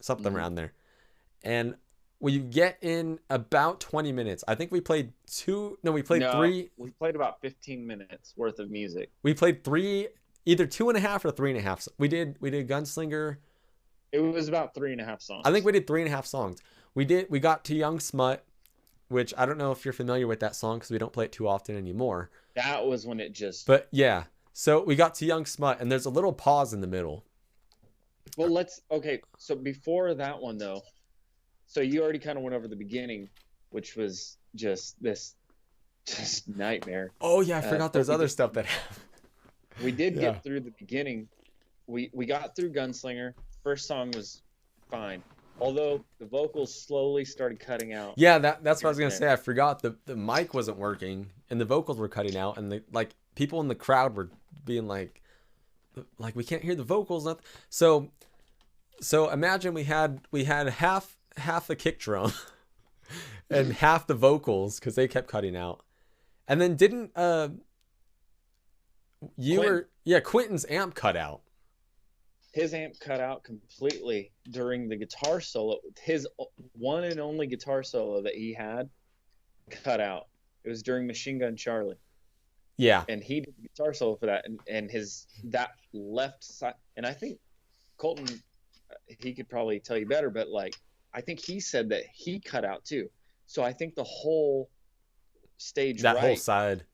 Something around there. And we get in about 20 minutes. I think we played three. We played about 15 minutes worth of music. We played three, either 2.5 or 3.5. We did Gunslinger. It was about 3.5 songs. I think we did 3.5 songs. We got to Young Smut, which I don't know if you're familiar with that song, because we don't play it too often anymore. That was when it just... But yeah. So we got to Young Smut, and there's a little pause in the middle. Well, okay. So before that one, though, so you already kind of went over the beginning, which was just nightmare. Oh yeah, I forgot there's other stuff that happened. We did get through the beginning. We got through Gunslinger. First song was fine, although the vocals slowly started cutting out. Yeah, that's what I was gonna say. I forgot the mic wasn't working, and the vocals were cutting out, and people in the crowd were being like we can't hear the vocals. So imagine we had half the kick drum and half the vocals, because they kept cutting out. And then didn't Quentin's amp cut out. His amp cut out completely during the guitar solo. His one and only guitar solo that he had cut out. It was during Machine Gun Charlie. Yeah. And he did the guitar solo for that, and that left side. And I think Colton, he could probably tell you better, but like, I think he said that he cut out too. So I think the whole stage whole side,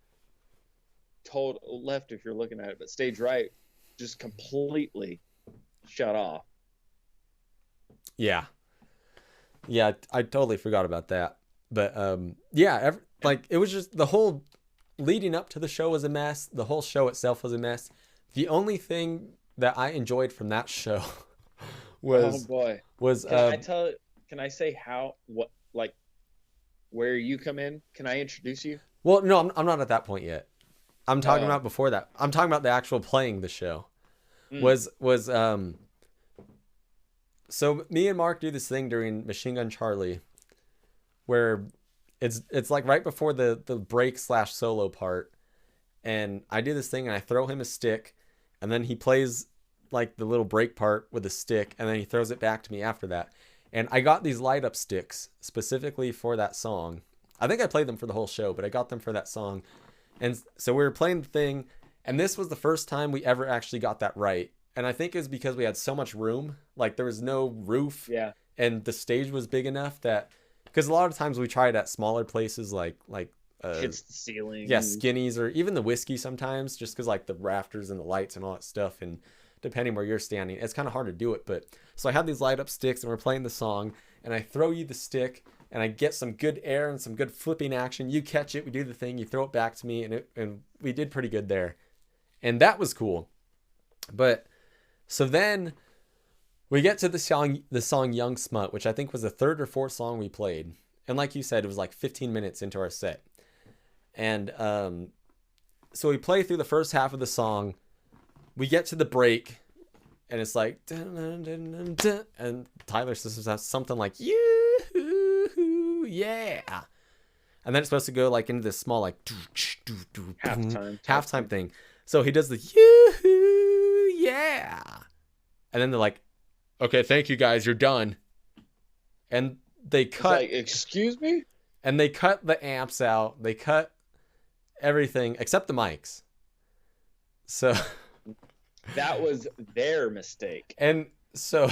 total left if you're looking at it, but stage right just completely shut off. Yeah, I totally forgot about that. But it was just the whole leading up to the show was a mess. The whole show itself was a mess. The only thing that I enjoyed from that show was can I say where you come in? Can I introduce you? Well, no, I'm not at that point yet. I'm talking about before that. I'm talking about the actual playing the show. So me and Mark do this thing during Machine Gun Charlie, where it's like right before the break / solo part, and I do this thing and I throw him a stick, and then he plays like the little break part with a stick, and then he throws it back to me after that. And I got these light up sticks specifically for that song. I think I played them for the whole show, but I got them for that song. And so we were playing the thing, and this was the first time we ever actually got that right. And I think it was because we had so much room, like there was no roof, and the stage was big enough that, because a lot of times we tried at smaller places like hits the ceiling, Skinnies, or even the Whiskey sometimes, just because like the rafters and the lights and all that stuff, and depending where you're standing, it's kind of hard to do it. But so I had these light up sticks, and we're playing the song, and I throw you the stick, and I get some good air and some good flipping action. You catch it, we do the thing, you throw it back to me, and we did pretty good there. And that was cool. But so then we get to the song Young Smut, which I think was the third or fourth song we played. And like you said, it was like 15 minutes into our set. And so we play through the first half of the song. We get to the break, and it's like, dun, dun, dun, dun, dun, and Tyler says something like, yeah. And then it's supposed to go like into this small like halftime thing. So he does the yeah. And then they're like, okay, thank you guys, you're done. And they cut. Like, excuse me? And they cut the amps out. They cut everything except the mics. So that was their mistake. And so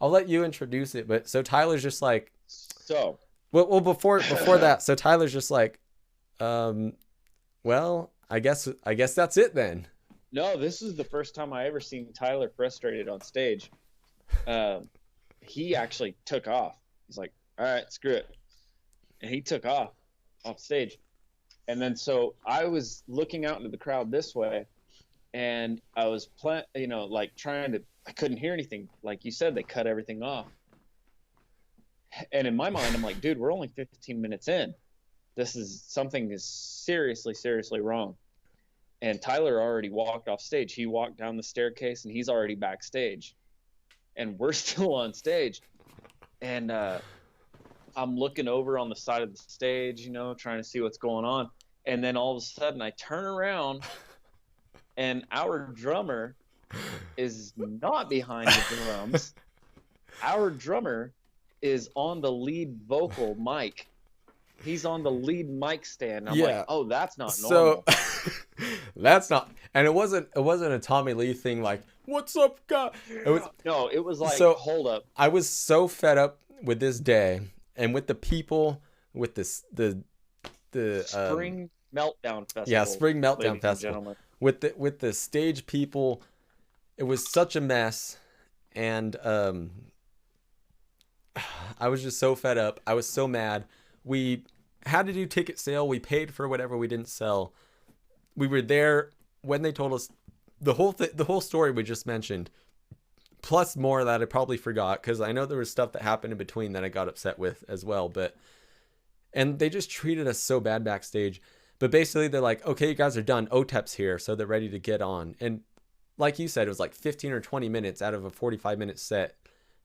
I'll let you introduce it. But so Tyler's just like, so well before that. So Tyler's just like, well, I guess that's it then. No, this is the first time I ever seen Tyler frustrated on stage. He actually took off. He's like, all right, screw it. And he took off stage. And then so I was looking out into the crowd this way, and I was like trying to, I couldn't hear anything. Like you said, they cut everything off. And in my mind, I'm like, dude, we're only 15 minutes in. Something is seriously, seriously wrong. And Tyler already walked off stage. He walked down the staircase, and he's already backstage. And we're still on stage. And I'm looking over on the side of the stage, trying to see what's going on. And then all of a sudden I turn around, and our drummer is not behind the drums. Our drummer is on the lead vocal mic. He's on the lead mic stand. I'm like, oh, that's not normal. So that's not, and it wasn't a Tommy Lee thing like, what's up, guy? It was like, so hold up. I was so fed up with this day and with the people, with this the Spring Meltdown Festival. Yeah, Spring Meltdown Festival. With the stage people, it was such a mess, and I was just so fed up. I was so mad. We had to do ticket sale. We paid for whatever we didn't sell. We were there when they told us the whole story we just mentioned, plus more that I probably forgot, because I know there was stuff that happened in between that I got upset with as well. And they just treated us so bad backstage. But basically they're like, okay, you guys are done. OTEP's here, so they're ready to get on. And like you said, it was like 15 or 20 minutes out of a 45-minute set.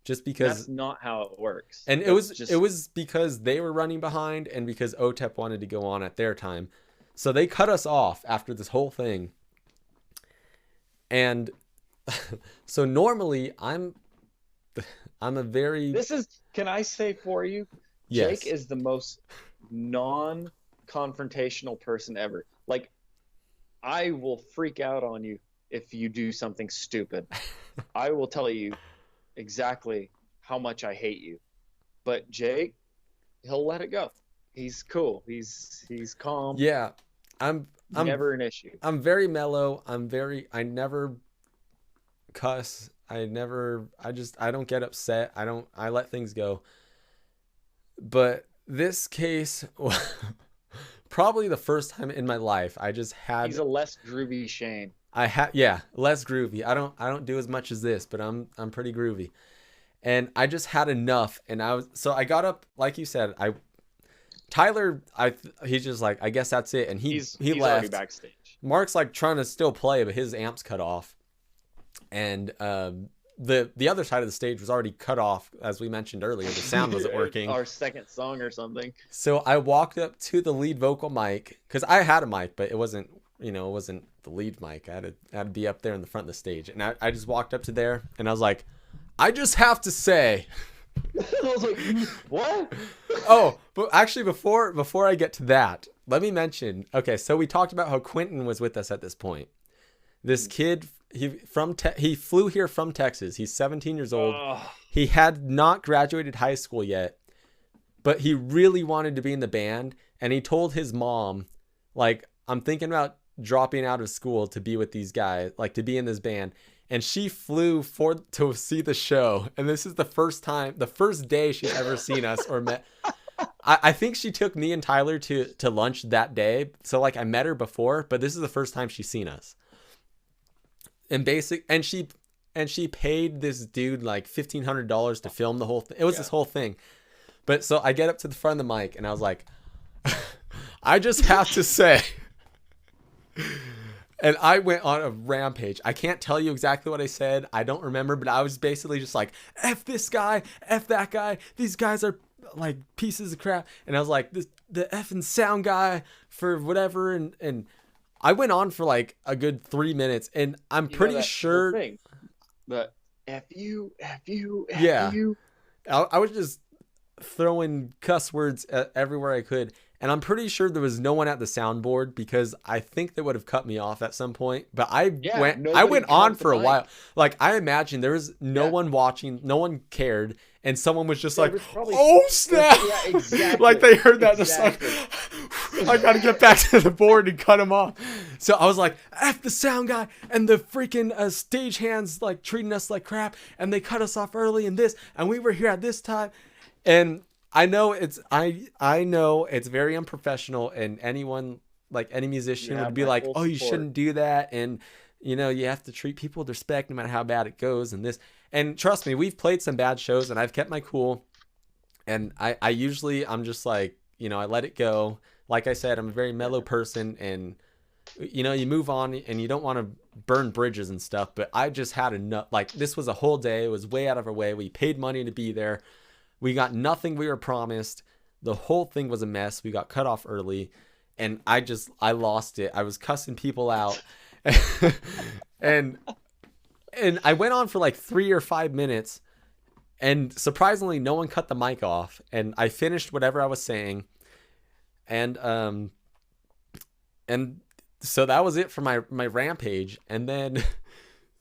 Just because that's not how it works. And it was because they were running behind, and because OTEP wanted to go on at their time. So they cut us off after this whole thing. And so normally I'm a very... Can I say for you? Yes. Jake is the most non-confrontational person ever. Like, I will freak out on you if you do something stupid. I will tell you exactly how much I hate you. But Jake, he'll let it go. He's cool. He's calm. Yeah. I'm never an issue. I'm very mellow. I never cuss. I don't get upset. I let things go. But this case, probably the first time in my life, I just had... He's a less groovy Shane. Less groovy. I don't do as much as this, but I'm pretty groovy. And I just had enough, and I got up, like you said, he's just like, I guess that's it, and he left. Already backstage. Mark's like trying to still play, but his amp's cut off. And the other side of the stage was already cut off, as we mentioned earlier. The sound wasn't working. Our second song or something. So I walked up to the lead vocal mic, because I had a mic, but it wasn't the lead mic. I had to be up there in the front of the stage. And I just walked up to there, and I was like, I just have to say... I was like, what? Oh, but actually before I get to that, let me mention, okay, so we talked about how Quentin was with us at this point. This kid, he flew here from Texas. He's 17 years old. He had not graduated high school yet, but he really wanted to be in the band, and he told his mom, like, I'm thinking about dropping out of school to be with these guys, like to be in this band. And she flew to see the show. And this is the first day she's ever seen us or met. I think she took me and Tyler to lunch that day. So like I met her before, but this is the first time she's seen us. And she paid this dude like $1,500 to film the whole thing. It was this whole thing. But so I get up to the front of the mic and I was like, I just have to say, and I went on a rampage. I can't tell you exactly what I said. I don't remember, but I was basically just like, F this guy, F that guy. These guys are like pieces of crap. And I was like, the effing sound guy for whatever. And I went on for like a good 3 minutes. And I'm pretty sure. Thing. But F you. Yeah. I was just throwing cuss words everywhere I could. And I'm pretty sure there was no one at the soundboard because I think they would have cut me off at some point. But I went on for a while. Like I imagine there was no one watching, no one cared, and someone was just like, "Oh snap!" Yeah, exactly. Like they heard that, just like, I gotta get back to the board and cut him off. So I was like, "F the sound guy," and the freaking stage hands like treating us like crap, and they cut us off early and this, and we were here at this time, and I know it's very unprofessional, and anyone like any musician would be like, "Oh, you shouldn't do that," and you know you have to treat people with respect no matter how bad it goes, and this. And trust me, we've played some bad shows, and I've kept my cool. And I usually I'm just like, you know, I let it go. Like I said, I'm a very mellow person, and you know you move on, and you don't want to burn bridges and stuff. But I just had enough. Like this was a whole day. It was way out of our way. We paid money to be there. We got nothing we were promised. The whole thing was a mess. We got cut off early, and I lost it. I was cussing people out, and I went on for like 3 or 5 minutes, and surprisingly, no one cut the mic off, and I finished whatever I was saying, and so that was it for my rampage, and then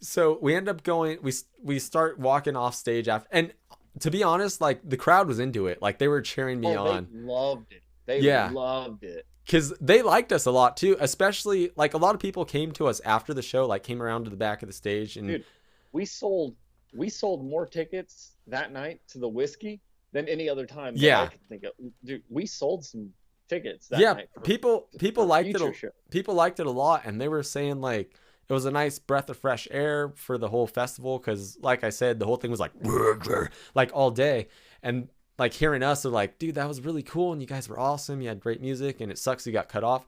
so we end up going. We start walking off stage after, and to be honest, like the crowd was into it. Like they were cheering me on. They loved it. They loved it. Because they liked us a lot too. Especially like a lot of people came to us after the show, like came around to the back of the stage. And dude, we sold more tickets that night to the whiskey than any other time. Yeah. I could think of. Dude, we sold some tickets that night. People liked it. People liked it a lot, and they were saying like, it was a nice breath of fresh air for the whole festival because, like I said, the whole thing was like all day. And like hearing us, they're like, dude, that was really cool. And you guys were awesome. You had great music, and it sucks you got cut off.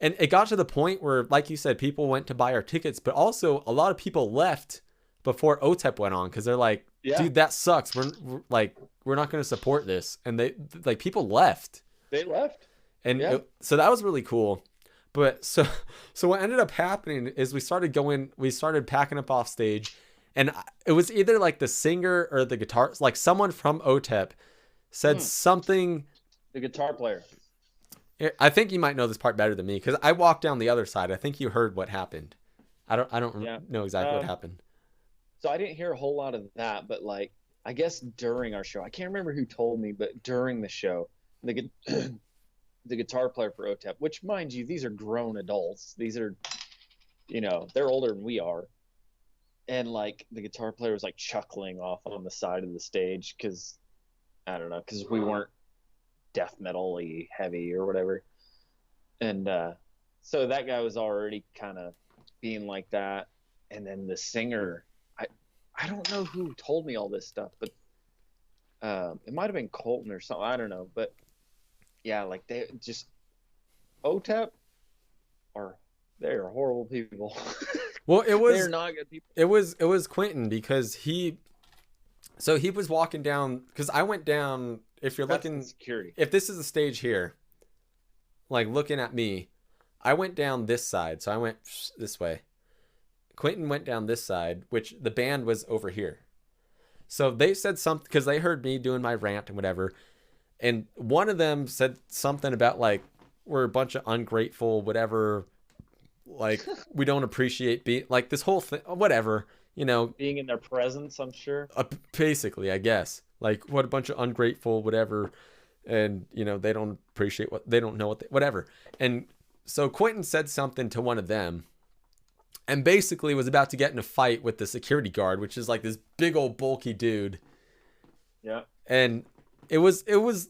And it got to the point where, like you said, people went to buy our tickets, but also a lot of people left before OTEP went on because they're like, dude, that sucks. We're not going to support this. And they like people left. They left. And so that was really cool. But so what ended up happening is we started packing up off stage, and it was either like the singer or the guitar, like someone from OTEP said something. The guitar player. I think you might know this part better than me because I walked down the other side. I think you heard what happened. I don't know exactly what happened. So I didn't hear a whole lot of that, but like I guess during our show, I can't remember who told me, but during the show, the guitar player for OTEP, which mind you, these are grown adults. These are, you know, they're older than we are. And like the guitar player was like chuckling off on the side of the stage because, I don't know, because we weren't death metal-y heavy or whatever. And so that guy was already kind of being like that. And then the singer, I don't know who told me all this stuff, but it might have been Colton or something. I don't know, but yeah, like they just OTEP they're horrible people. Well, they're not good people. It was Quentin because he was walking down because I went down. If you're looking security, if this is the stage here, like looking at me, I went down this side, so I went this way. Quentin went down this side, which the band was over here. So they said something because they heard me doing my rant and whatever. And one of them said something about like, we're a bunch of ungrateful, whatever. Like we don't appreciate being like this whole thing, whatever, you know, being in their presence. I'm sure. Basically, I guess like what a bunch of ungrateful, whatever. And you know, they don't appreciate they don't know whatever. And so Quentin said something to one of them and basically was about to get in a fight with the security guard, which is like this big old bulky dude. Yeah. And it was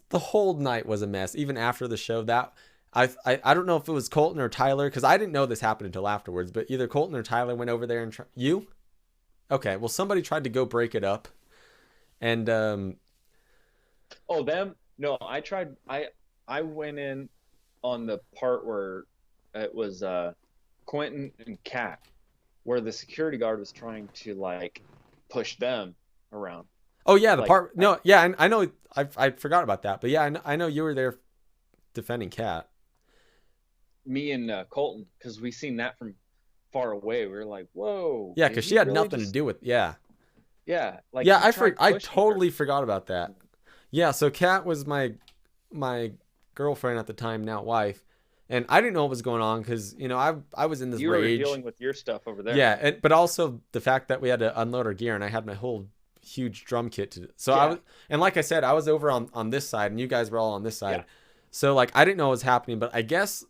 the whole night was a mess. Even after the show, that I don't know if it was Colton or Tyler, because I didn't know this happened until afterwards. But either Colton or Tyler went over there and you. Okay, well somebody tried to go break it up, and Oh, them? No, I tried. I went in on the part where it was Quentin and Kat, where the security guard was trying to like push them around. oh yeah, the Like part no yeah I know I forgot about that, but yeah I know you were there defending Cat. me and Colton, because we seen that from far away. We were like, "Whoa, Yeah, did because she he had really nothing to just?" do with Yeah, like yeah he tried I pushing her. totally forgot about that. Yeah, so Kat was my girlfriend at the time, now wife, and I didn't know what was going on because I was in this You were rage. dealing with your stuff over there. Yeah, but also the fact that we had to unload our gear, and I had my whole huge drum kit to. So I Yeah, was, and like I said, I was over on this side, and you guys were all on this yeah. side. So like I didn't know what was happening, but I guess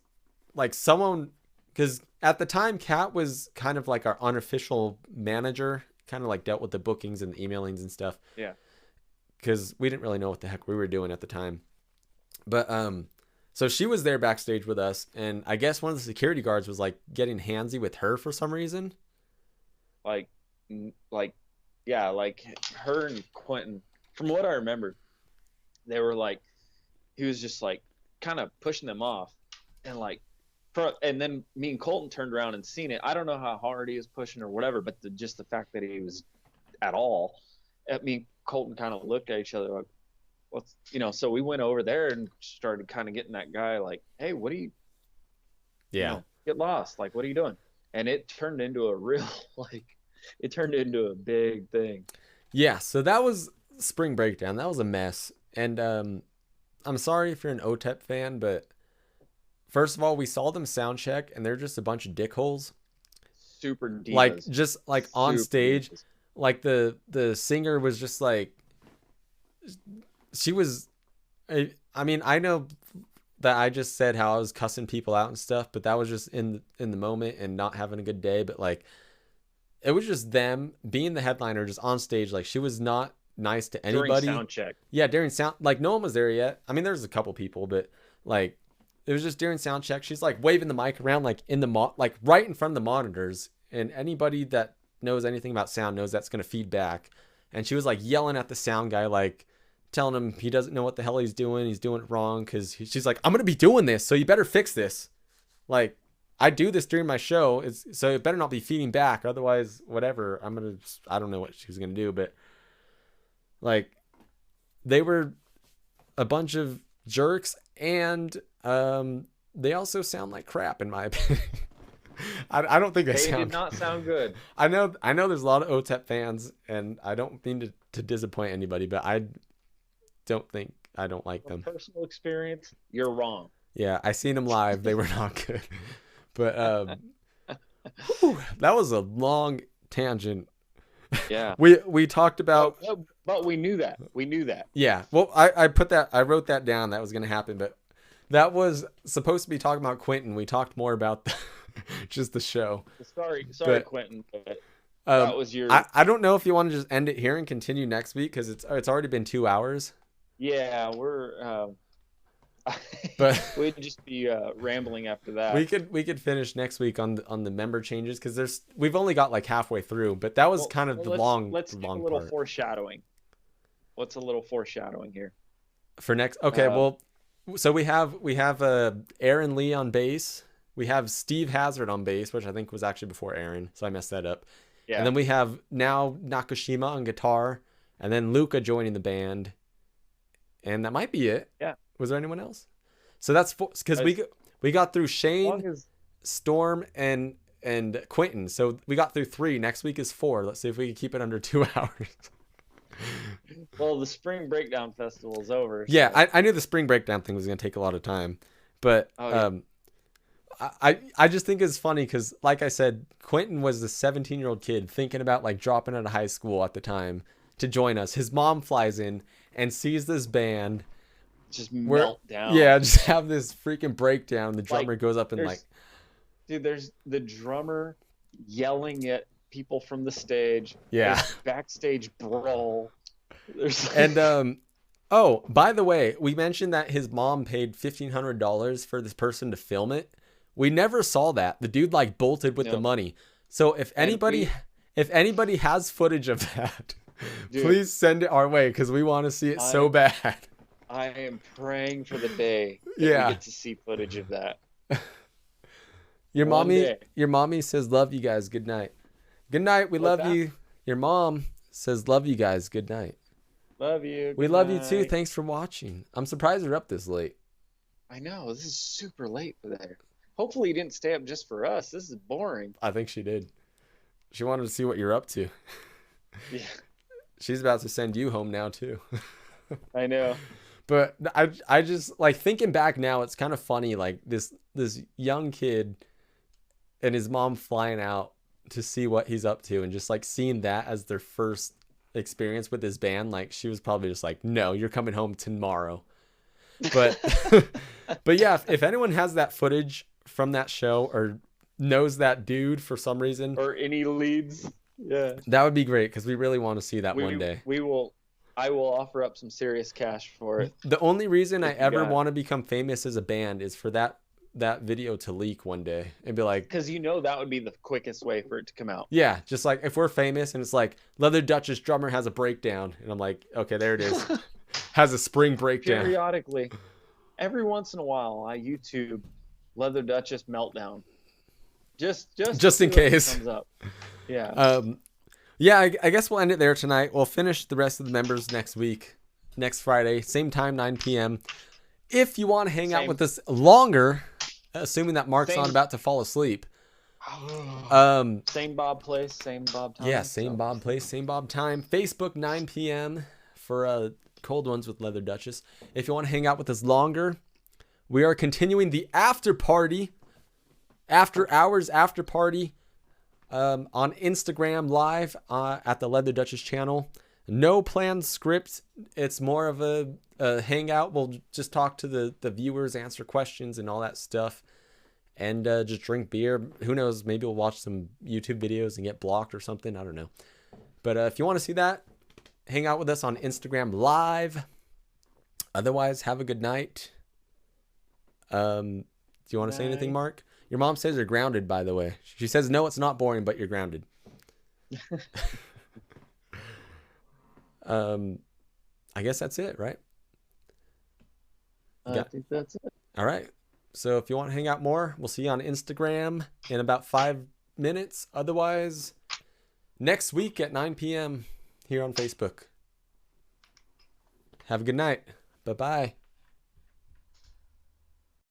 like someone, because at the time Kat was kind of like our unofficial manager, kind of like dealt with the bookings and the emailings and stuff, Yeah. because we didn't really know what the heck we were doing at the time. But so she was there backstage with us, and I guess one of the security guards was like getting handsy with her for some reason. Like, like, yeah, like her and Quentin. From what I remember, they were like, he was just like kind of pushing them off, and like, and then me and Colton turned around and seen it. I don't know how hard he was pushing or whatever, but just the fact that he was at all, I mean, Colton kind of looked at each other like, what's, so we went over there and started kind of getting that guy like, hey, what are you, Yeah. get lost, like what are you doing? And it turned into a real like, it turned into a big thing. Yeah, so that was Spring Breakdown. That was a mess. And I'm sorry if you're an OTEP fan, but first of all, we saw them sound check, and they're just a bunch of dickholes. Super divas. Like just like on Super stage, divas. like the singer was just like, she was. I mean, I know that I just said how I was cussing people out and stuff, but that was just in the moment and not having a good day. But like, it was just them being the headliner, just on stage. Like, she was not nice to anybody. During sound check. Yeah, during sound, like no one was there yet. I mean, there was a couple people, but like it was just during sound check. She's like waving the mic around, like in the like right in front of the monitors, and anybody that knows anything about sound knows that's gonna feed back. And she was like yelling at the sound guy, like telling him he doesn't know what the hell he's doing. He's doing it wrong, because she's like, I'm gonna be doing this, so you better fix this. Like, I do this during my show, so it better not be feeding back, otherwise, whatever. I don't know what she was gonna do, but like, they were a bunch of jerks, and they also sound like crap in my opinion. I don't think they sound. Did not sound good. I know there's a lot of OTEP fans, and I don't mean to disappoint anybody, but I don't like them. From personal experience, you're wrong. Yeah, I seen them live. They were not good. But whew, that was a long tangent. Yeah. We talked about. But we knew that. We knew that. Yeah. Well, I wrote that down. That was going to happen, but that was supposed to be talking about Quentin. We talked more about just the show. Sorry, But, Quentin. But that was your. I don't know if you want to just end it here and continue next week, because it's already been 2 hours. Yeah, we're. But we'd just be rambling after that. we could finish next week on the member changes, because we've only got like halfway through, but that was kind of the long Let's do a long little part. foreshadowing. What's a little foreshadowing here? For next. Okay, well, so we have Aaron Lee on bass. We have Steve Hazard on bass, which I think was actually before Aaron, so I messed that up. Yeah. And then we have now Nakashima on guitar, and then Luca joining the band, and that might be it. Yeah. Was there anyone else? So that's because we got through Shane, Storm, and Quentin. So we got through 3. Next week is 4. Let's see if we can keep it under 2 hours. Well, the Spring Breakdown Festival is over. Yeah, so. I knew the Spring Breakdown thing was going to take a lot of time, but Yeah. I just think it's funny because, like I said, Quentin was the 17-year-old kid thinking about like dropping out of high school at the time to join us. His mom flies in and sees this band. Just melt down. Yeah, just have this freaking breakdown. The drummer goes up and like... Dude, there's the drummer yelling at people from the stage. Yeah. There's backstage brawl. There's and Oh, by the way, we mentioned that his mom paid $1,500 for this person to film it. We never saw that. The dude like bolted with the No, money. So and if anybody has footage of that, dude, please send it our way because we want to see it so I bad. I am praying for the day that we Yeah. get to see footage of that Your one mommy day. your mommy says love you guys. Good night. Good night. We What's love that? you. Your mom says love you guys. Good night. Love you. We Good love you too. night. Thanks for watching. I'm surprised you're up this late. I know this is super late for there. Hopefully, you didn't stay up just for us. This is boring. I think she did. She wanted to see what you're up to. Yeah, She's about to send you home now too. I know. But I just like thinking back now, it's kind of funny like this young kid and his mom flying out to see what he's up to and just like seeing that as their first experience with his band. Like she was probably just like, "No, you're coming home tomorrow." But but yeah, if anyone has that footage from that show or knows that dude for some reason, Or any leads. Yeah. that would be great because we really want to see that one day. We will. I will offer up some serious cash for it. The only reason I If you ever got it. want to become famous as a band is for that video to leak one day and be like, Because you know that would be the quickest way for it to come out. yeah, just like if we're famous and it's like Leather Duchess drummer has a breakdown and I'm like, okay, there it is. Has a spring breakdown. Periodically, every once in a while, I YouTube Leather Duchess Meltdown. Just to Just see in what case. comes up. Yeah. Yeah, I guess we'll end it there tonight. We'll finish the rest of the members next week, next Friday, same time, 9 p.m. If you want to hang out Same. with us longer, assuming that Mark's Same. not about to fall asleep. Same Bob place, same Bob time. Yeah, same Bob place, same Bob time. Facebook 9 p.m. for Cold Ones with Leather Duchess. If you want to hang out with us longer, we are continuing the after party, after hours after party on Instagram live at the Leather Duchess channel. No planned script. It's more of a hangout. We'll just talk to the viewers, answer questions and all that stuff. And just drink beer. Who knows? Maybe we'll watch some YouTube videos and get blocked or something. I don't know. But if you want to see that, hang out with us on Instagram live. Otherwise, have a good night. Do you want to say anything, Mark? Your mom says you're grounded, by the way. She says, no, it's not boring, but you're grounded. I guess that's it, right? I think that's it. All right. So if you want to hang out more, we'll see you on Instagram in about 5 minutes. Otherwise, next week at 9 p.m. here on Facebook. Have a good night. Bye-bye.